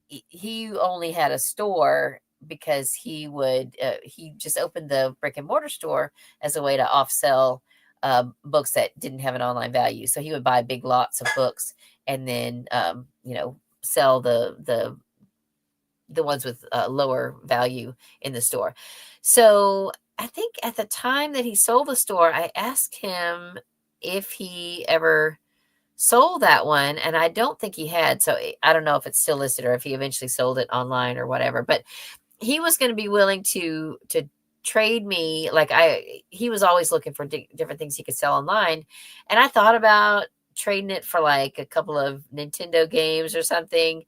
he only had a store because he just opened the brick and mortar store as a way to off-sell books that didn't have an online value. So he would buy big lots of books and then sell the ones with lower value in the store. So I think at the time that he sold the store, I asked him if he ever sold that one, and I don't think he had. So I don't know if it's still listed or if he eventually sold it online or whatever, but he was going to be willing to trade me. Like he was always looking for different things he could sell online. And I thought about trading it for like a couple of Nintendo games or something.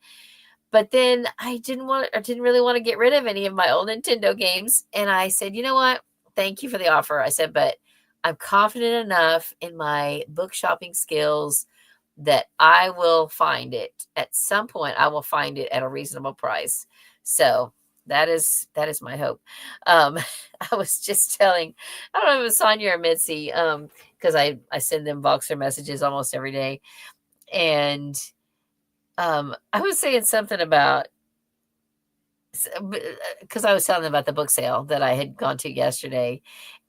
But then I didn't really want to get rid of any of my old Nintendo games. And I said, you know what? Thank you for the offer. I said, but I'm confident enough in my book shopping skills that I will find it at some point. I will find it at a reasonable price. So that is my hope. I was just telling, I don't know if it was Sonia or Mitzi, because I send them Voxer messages almost every day. And I was saying something about, because I was telling them about the book sale that I had gone to yesterday,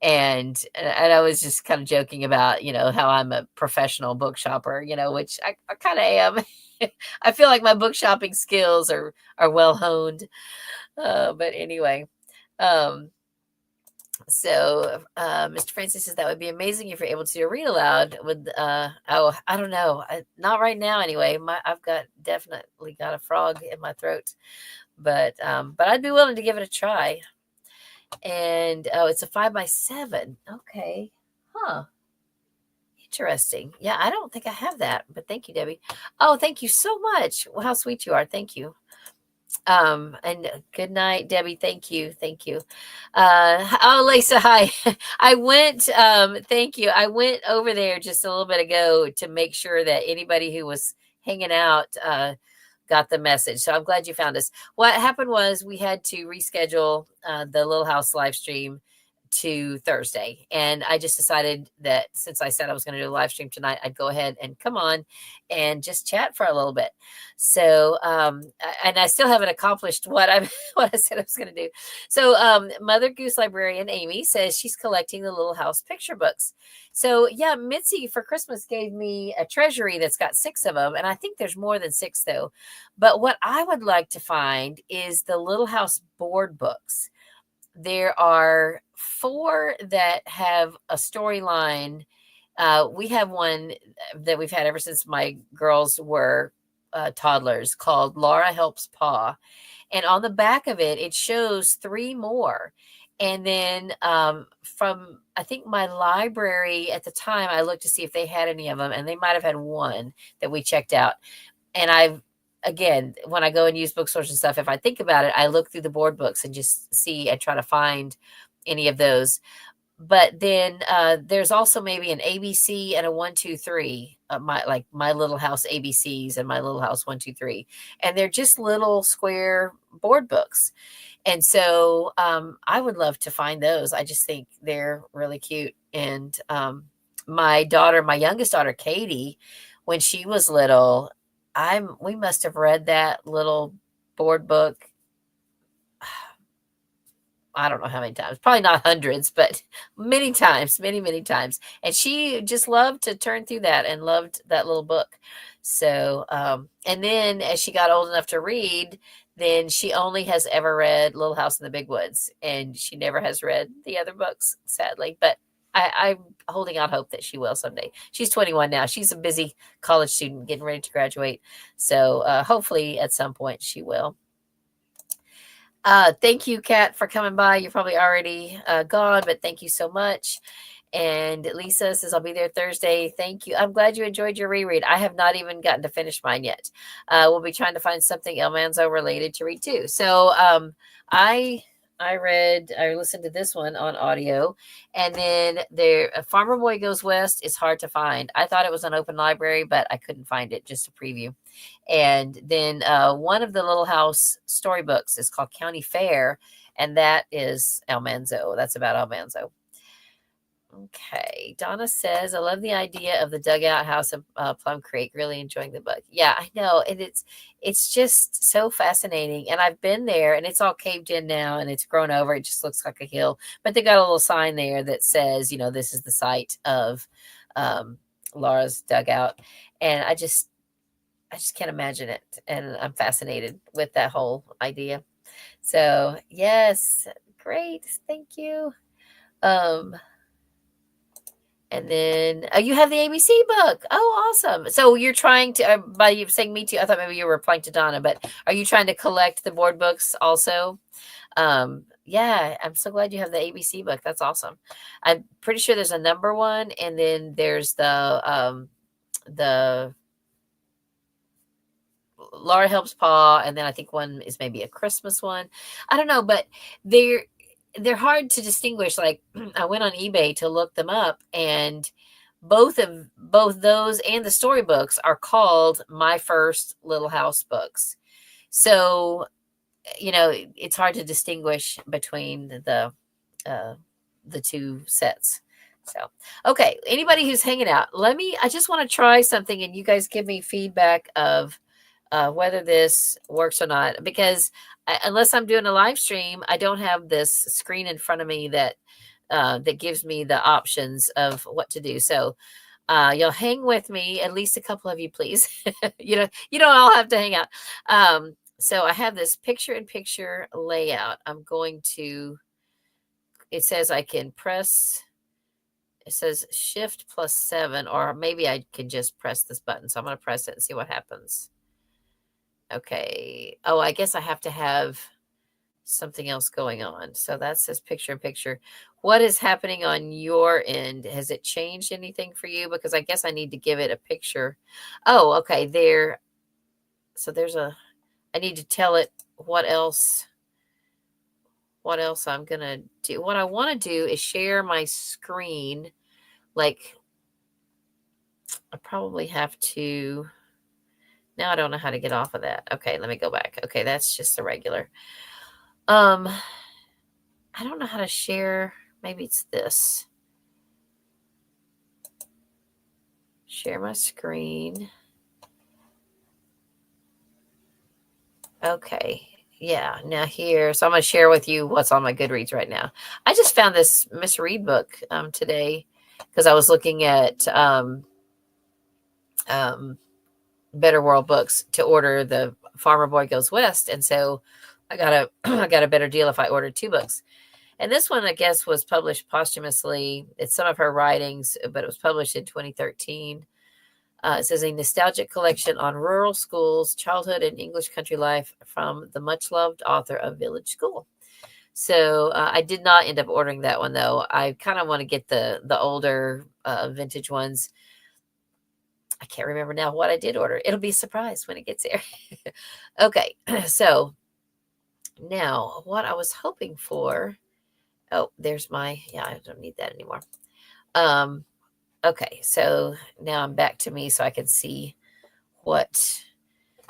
and I was just kind of joking about, how I'm a professional book shopper, which I kind of am. I feel like my book shopping skills are well honed. But anyway, So, Mr. Francis says that would be amazing if you're able to do a read aloud with, oh, I don't know. Not right now anyway. I've definitely got a frog in my throat, but I'd be willing to give it a try. And, oh, it's a 5x7. Okay. Huh. Interesting. Yeah, I don't think I have that, but thank you, Debbie. Oh, thank you so much. Well, how sweet you are. Thank you. And good night, Debbie. Thank you. Thank you. Oh, Lisa, hi. I went, thank you. I went over there just a little bit ago to make sure that anybody who was hanging out, got the message. So I'm glad you found us. What happened was we had to reschedule, the Little House live stream to Thursday. And I just decided that since I said I was going to do a live stream tonight, I'd go ahead and come on and just chat for a little bit. So, and I still haven't accomplished what what I said I was going to do. So, Mother Goose Librarian Amy says she's collecting the Little House picture books. So, yeah, Mitzi for Christmas gave me a treasury that's got 6 of them. And I think there's more than 6 though. But what I would like to find is the Little House board books. There are 4 that have a storyline. We have one that we've had ever since my girls were, toddlers, called Laura Helps Pa. And on the back of it, it shows 3 more. And then, from, I think, my library at the time, I looked to see if they had any of them, and they might have had 1 that we checked out. And again, when I go and use bookstores and stuff, if I think about it, I look through the board books and just see and try to find any of those. But then, there's also maybe an ABC and a 1, 2, 3, my Little House ABCs and my Little House 1, 2, 3, and they're just little square board books. And so, I would love to find those. I just think they're really cute. And, my youngest daughter, Katie, when she was little, we must have read that little board book, I don't know how many times, probably not hundreds, but many times, many, many times. And she just loved to turn through that and loved that little book. So, and then as she got old enough to read, then she only has ever read Little House in the Big Woods, and she never has read the other books, sadly. But I'm holding out hope that she will someday. She's 21 now. She's a busy college student getting ready to graduate. So, hopefully at some point she will. Thank you, Kat, for coming by. You're probably already, gone, but thank you so much. And Lisa says, I'll be there Thursday. Thank you. I'm glad you enjoyed your reread. I have not even gotten to finish mine yet. We'll be trying to find something El Manzo related to read too. So, I listened to this one on audio, and then Farmer Boy Goes West is hard to find. I thought it was on Open Library, but I couldn't find it, just a preview. And then, one of the Little House storybooks is called County Fair, and that is El Manzo. That's about El Manzo. Okay. Donna says, I love the idea of the dugout house of, Plum Creek. Really enjoying the book. Yeah, I know. And it's just so fascinating. And I've been there, and it's all caved in now, and it's grown over. It just looks like a hill. But they got a little sign there that says, this is the site of, Laura's dugout. And I just can't imagine it. And I'm fascinated with that whole idea. So yes, great. Thank you. And then, you have the ABC book. Oh, awesome. So you're trying to, by you saying me too, I thought maybe you were replying to Donna, but are you trying to collect the board books also? Yeah, I'm so glad you have the ABC book. That's awesome. I'm pretty sure there's a number 1, and then there's the Laura Helps Pa, and then I think one is maybe a Christmas one. I don't know, but they're hard to distinguish. Like, I went on eBay to look them up, and both those and the storybooks are called My First Little House books. So, it's hard to distinguish between the 2 sets. So, okay, anybody who's hanging out, I just want to try something, and you guys give me feedback of, whether this works or not, because unless I'm doing a live stream, I don't have this screen in front of me that gives me the options of what to do. So, you'll hang with me, at least a couple of you, please. You don't all have to hang out. So I have this picture-in-picture layout. I'm going to it says I can press, it says shift +7, or maybe I can just press this button. So I'm going to press it and see what happens. Okay. Oh, I guess I have to have something else going on. So that says picture in picture. What is happening on your end? Has it changed anything for you? Because I guess I need to give it a picture. Oh, okay. There. So there's a, I need to tell it what else I'm going to do. What I want to do is share my screen. Like, I probably have to, now I don't know how to get off of that. Okay, let me go back. Okay, that's just the regular. I don't know how to share. Maybe it's this. Share my screen. Okay. Yeah. Now here. So I'm going to share with you what's on my Goodreads right now. I just found this Miss Read book today because I was looking at Better World Books to order the Farmer Boy Goes West. And so I got a I got a better deal if I ordered 2 books. And this one, I guess, was published posthumously. It's some of her writings, but it was published in 2013. It says a nostalgic collection on rural schools, childhood, and English country life from the much-loved author of Village School. So I did not end up ordering that one, though. I kind of want to get the older vintage ones. I can't remember now what I did order. It'll be a surprise when it gets here. Okay, so now what I was hoping for. Oh, there's my, yeah, I don't need that anymore. Okay, so now I'm back to me so I can see what,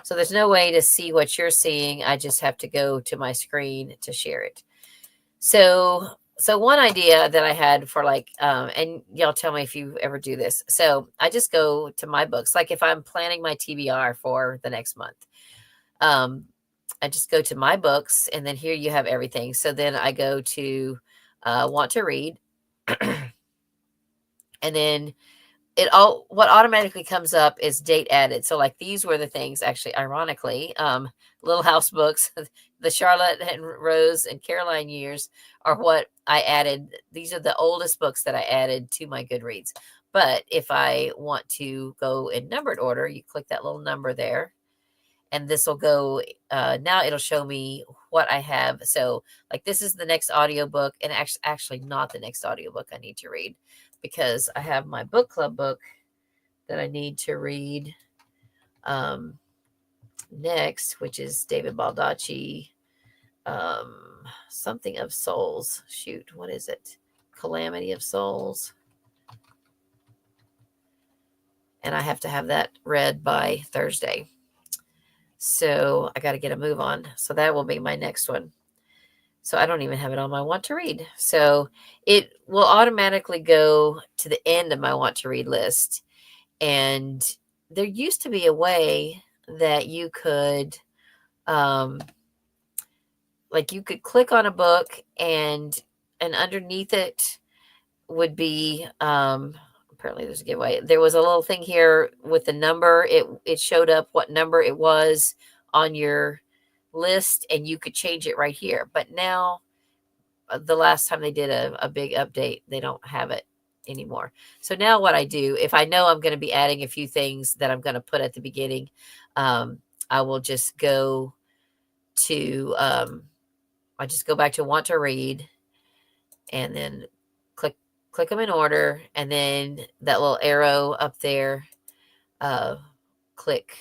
so there's no way to see what you're seeing. I just have to go to my screen to share it. So one idea that I had for like, and y'all tell me if you ever do this. So I just go to my books. Like if I'm planning my TBR for the next month, I just go to my books and then here you have everything. So then I go to want to read and then what automatically comes up is date added. So like these were the things actually, ironically, Little House books, the Charlotte and Rose and Caroline years are what I added. These are the oldest books that I added to my Goodreads. But if I want to go in numbered order, you click that little number there and this will go, now it'll show me what I have. So like this is the next audiobook and actually not the next audiobook I need to read because I have my book club book that I need to read next, which is David Baldacci, Something of Souls. Shoot, what is it? Calamity of Souls. And I have to have that read by Thursday. So I got to get a move on. So that will be my next one. So I don't even have it on my want to read. So it will automatically go to the end of my want to read list. And there used to be a way that you could, like you could click on a book and underneath it would be, apparently there's a giveaway. There was a little thing here with the number. It showed up what number it was on your list and you could change it right here. But now the last time they did a big update, they don't have it anymore. So now what I do, if I know I'm going to be adding a few things that I'm going to put at the beginning, I will just go to, I just go back to want to read and then click them in order. And then that little arrow up there, click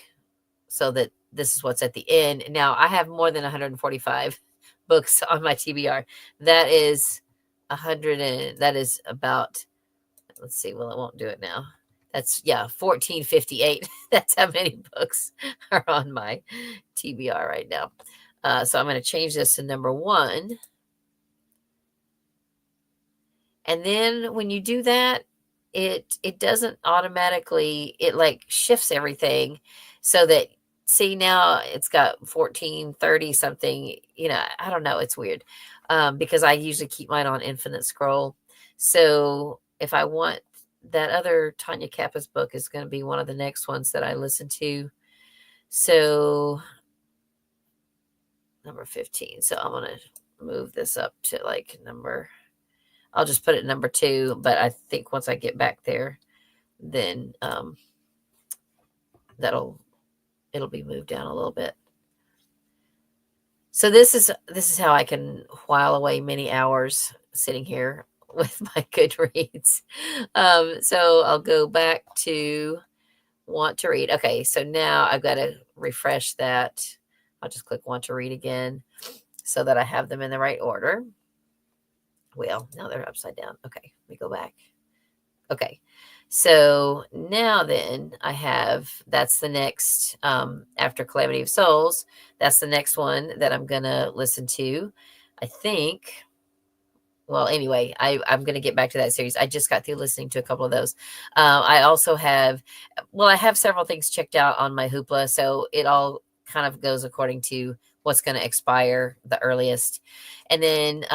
so that this is what's at the end. Now I have more than 145 books on my TBR. That is 100 and that is about, let's see, well, it won't do it now. That's 1458. That's how many books are on my TBR right now. So I'm going to change this to number 1. And then when you do that, it doesn't automatically, it like shifts everything so that, see, now it's got 1430 something, I don't know. It's weird because I usually keep mine on infinite scroll. So if I want that other Tanya Kappa's book is going to be one of the next ones that I listen to. So number 15. So I'm going to move this up to like number I'll just put it number 2. But I think once I get back there, then it'll be moved down a little bit. So this is how I can while away many hours sitting here with my Goodreads. So I'll go back to want to read. Okay, so now I've got to refresh that. I'll just click want to read again so that I have them in the right order. Well, now they're upside down. Okay, let me go back. Okay, so now then I have, that's the next, after Calamity of Souls, that's the next one that I'm going to listen to. I think, well, anyway, I'm going to get back to that series. I just got through listening to a couple of those. I also have, I have several things checked out on my Hoopla. So it all kind of goes according to what's going to expire the earliest. And then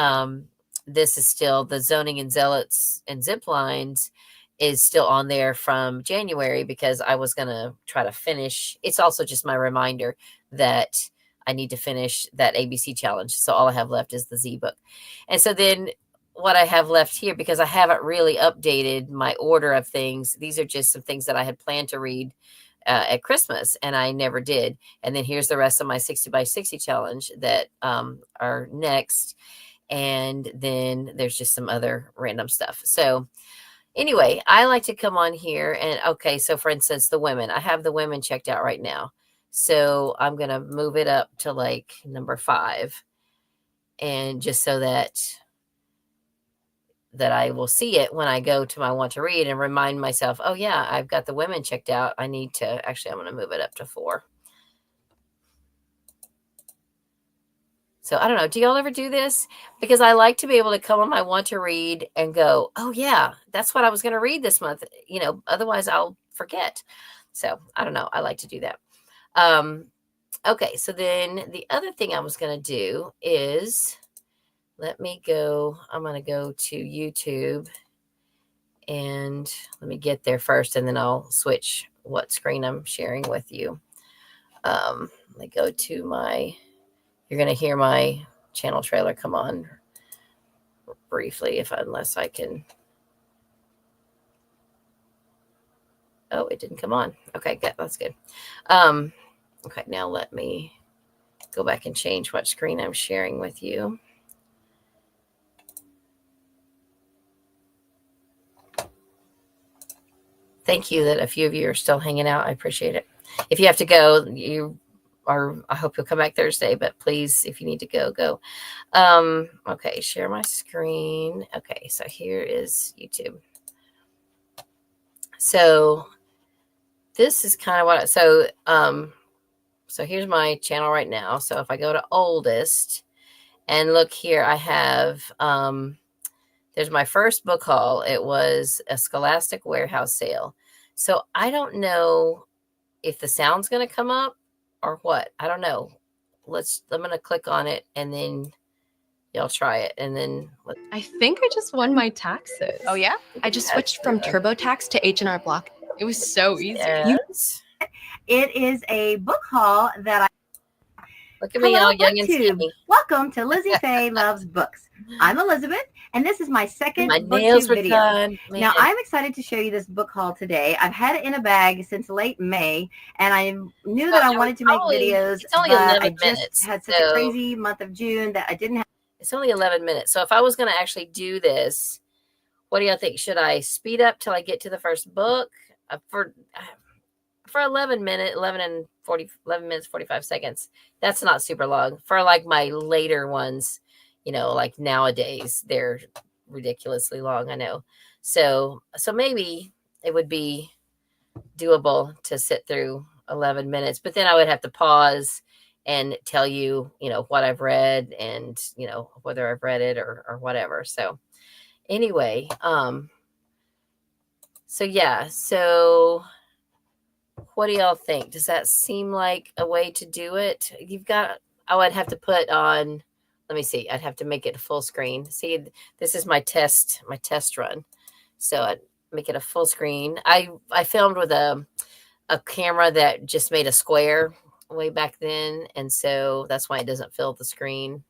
this is still the Zoning and Zealots and Zip Lines is still on there from January because I was going to try to finish. It's also just my reminder that I need to finish that ABC challenge. So all I have left is the Z book. And so then what I have left here, because I haven't really updated my order of things, these are just some things that I had planned to read at Christmas and I never did. And then here's the rest of my 60 by 60 challenge that are next. And then there's just some other random stuff. So anyway, I like to come on here and, okay, so for instance, the women, I have the women checked out right now. So I'm going to move it up to like number 5. And just so that I will see it when I go to my want to read and remind myself, oh yeah, I've got the women checked out. I need to, actually, I'm going to move it up to 4. So I don't know. Do y'all ever do this? Because I like to be able to come on my want to read and go, oh yeah, that's what I was going to read this month. Otherwise I'll forget. So I don't know. I like to do that. Okay. So then the other thing I was going to do is I'm going to go to YouTube and let me get there first and then I'll switch what screen I'm sharing with you. Let me go to you're going to hear my channel trailer come on briefly unless I can. Oh, it didn't come on. Okay, good. That's good. Okay, now let me go back and change what screen I'm sharing with you. Thank you that a few of you are still hanging out. I appreciate it. If you have to go, I hope you'll come back Thursday, but please, if you need to go. Okay, share my screen. Okay, so here is YouTube. So this is kind of what, so here's my channel right now. So if I go to oldest and look here, I have, there's my first book haul. It was a Scholastic Warehouse sale. So I don't know if the sound's going to come up or what. I don't know. I'm going to click on it and then y'all try it. And then I think I just won my taxes. Oh yeah? I just switched from TurboTax to H&R Block. It was so easy. Yes. It is a book haul that I look at me all young and skinny. Welcome to Lizzie Faye Loves Books. I'm Elizabeth, and this is my second My BookTube nails were video. done. Now, I'm excited to show you this book haul today. I've had it in a bag since late May, and I knew that I wanted to make videos, it's only but 11 I just minutes, had such a crazy month of June that I didn't have. It's only 11 minutes. So if I was going to actually do this, what do y'all think? Should I speed up till I get to the first book? For 11 minutes, 11 minutes, 45 seconds. That's not super long. For like my later ones, like nowadays, they're ridiculously long, I know. So maybe it would be doable to sit through 11 minutes, but then I would have to pause and tell you, what I've read and, whether I've read it or whatever. So anyway, so what do y'all think? Does that seem like a way to do it? I would have to put on, let me see. I'd have to make it full screen. See, this is my test run. So I'd make it a full screen. I filmed with a camera that just made a square way back then. And so that's why it doesn't fill the screen.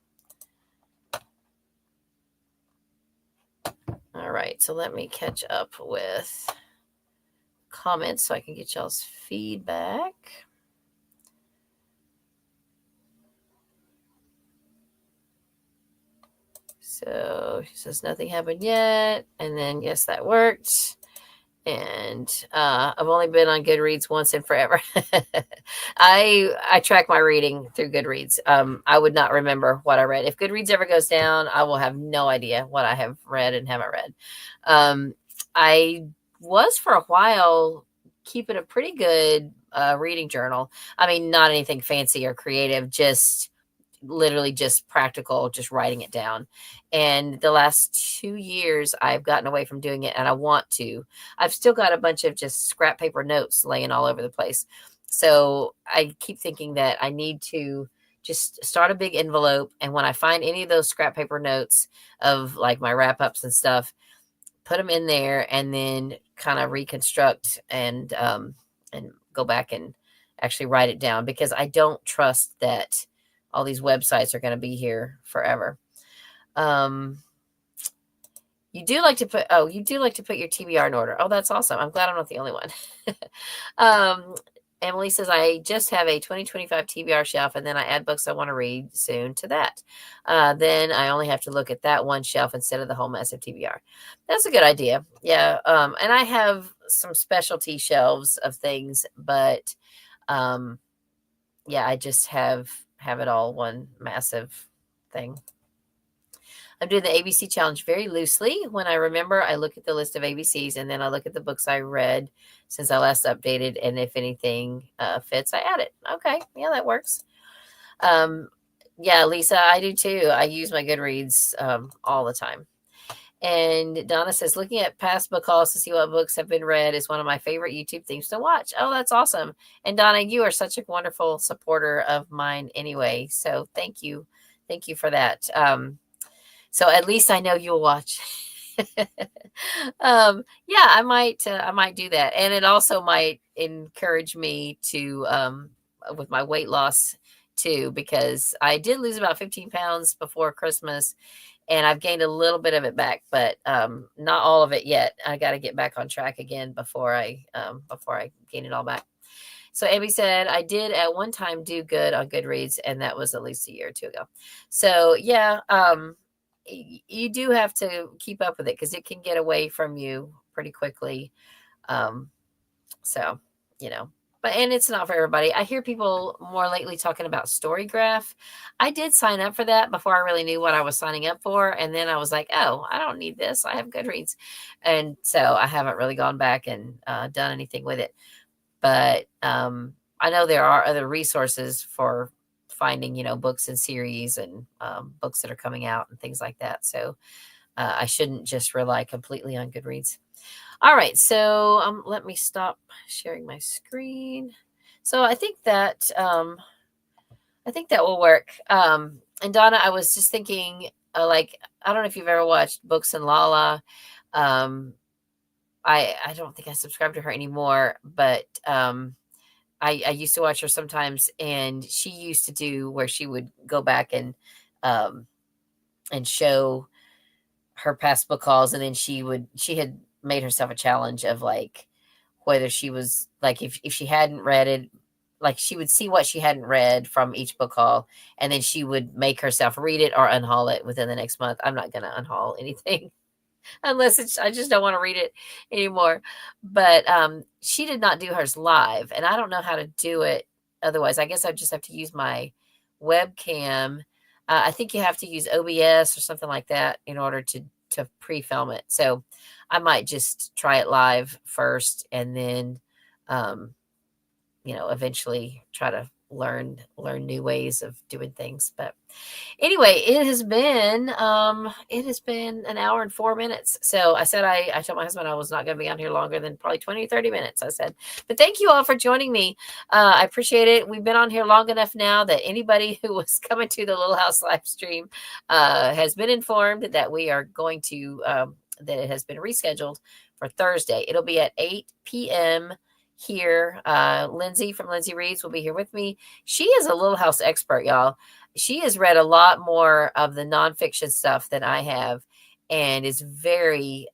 right, so let me catch up with comments so I can get y'all's feedback. So she says nothing happened yet, and then yes, that worked. And I've only been on Goodreads once in forever. I track my reading through Goodreads. I would not remember what I read. If Goodreads ever goes down, I will have no idea what I have read and haven't read. I was for a while keeping a pretty good reading journal. I mean, not anything fancy or creative, just literally just practical, just writing it down. And the last 2 years I've gotten away from doing it, and I want to. I've still got a bunch of just scrap paper notes laying all over the place. So I keep thinking that I need to just start a big envelope, and when I find any of those scrap paper notes of like my wrap ups and stuff, put them in there and then kind of reconstruct and go back and actually write it down, because I don't trust that all these websites are going to be here forever. You do like to put your TBR in order. Oh, that's awesome. I'm glad I'm not the only one. Emily says, I just have a 2025 TBR shelf, and then I add books I want to read soon to that. Then I only have to look at that one shelf instead of the whole mess of TBR. That's a good idea. Yeah. And I have some specialty shelves of things, but yeah, I just have it all one massive thing. I'm doing the ABC challenge very loosely. When I remember, I look at the list of ABCs, and then I look at the books I read since I last updated, and if anything fits, I add it. Okay, yeah, that works. Yeah, Lisa, I do too. I use my Goodreads all the time. And Donna says, looking at past book hauls to see what books have been read is one of my favorite YouTube things to watch. Oh, that's awesome. And Donna, you are such a wonderful supporter of mine anyway. So thank you. Thank you for that. So at least I know you'll watch. Yeah, I might do that. And it also might encourage me to, with my weight loss too, because I did lose about 15 pounds before Christmas, and I've gained a little bit of it back, but not all of it yet. I got to get back on track again before I gain it all back. So Abby said, I did at one time do good on Goodreads, and that was at least a year or two ago. So yeah, you do have to keep up with it because it can get away from you pretty quickly. So, and it's not for everybody. I hear people more lately talking about Storygraph. I did sign up for that before I really knew what I was signing up for. And then I was like, oh, I don't need this. I have Goodreads. And so I haven't really gone back and done anything with it. But I know there are other resources for finding, books and series and books that are coming out and things like that. So I shouldn't just rely completely on Goodreads. All right, so let me stop sharing my screen. So I think that will work. And Donna, I was just thinking, I don't know if you've ever watched Books and Lala. I don't think I subscribe to her anymore, but I used to watch her sometimes, and she used to do where she would go back and show her past book hauls, and then she had made herself a challenge of like whether she was like if she hadn't read it, like she would see what she hadn't read from each book haul, and then she would make herself read it or unhaul it within the next month. I'm not going to unhaul anything unless I just don't want to read it anymore. But she did not do hers live, and I don't know how to do it otherwise. I guess I just have to use my webcam. I think you have to use OBS or something like that in order to pre-film it. So I might just try it live first, and then eventually try to learn new ways of doing things. But anyway, it has been an hour and 4 minutes. So I said, I told my husband I was not going to be on here longer than probably 20 or 30 minutes. I said, but thank you all for joining me. I appreciate it. We've been on here long enough now that anybody who was coming to the Little House Livestream has been informed that we are going to, that it has been rescheduled for Thursday. It'll be at 8 p.m. here. Lindsay from Lindsay Reads will be here with me. She is a Little House expert, y'all. She has read a lot more of the nonfiction stuff than I have, and is very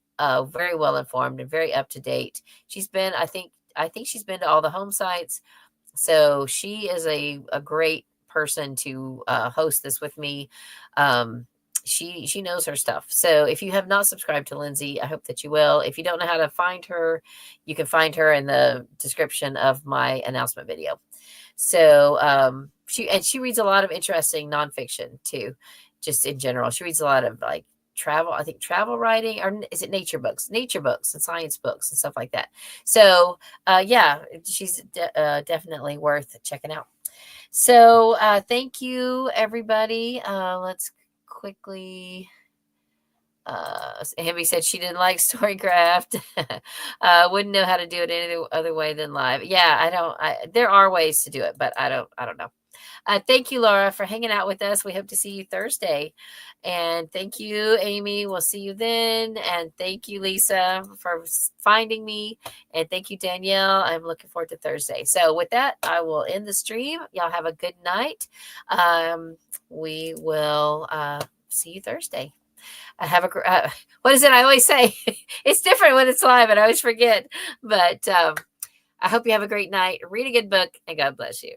very well informed and very up to date. She's been, I think she's been to all the home sites. So she is a great person to host this with me. She knows her stuff. So if you have not subscribed to Lindsay, I hope that you will. If you don't know how to find her, you can find her in the description of my announcement video. So she reads a lot of interesting nonfiction too, just in general. She reads a lot of like travel writing, or is it nature books and science books and stuff like that. So yeah, she's definitely worth checking out. So thank you, everybody. Let's quickly. Amy said she didn't like Storycraft. Wouldn't know how to do it any other way than live. Yeah, there are ways to do it, but I don't know. Thank you, Laura, for hanging out with us. We hope to see you Thursday. And thank you, Amy. We'll see you then. And thank you, Lisa, for finding me. And thank you, Danielle. I'm looking forward to Thursday. So with that, I will end the stream. Y'all have a good night. We will see you Thursday. Have a what is it I always say? It's different when it's live and I always forget. But I hope you have a great night. Read a good book and God bless you.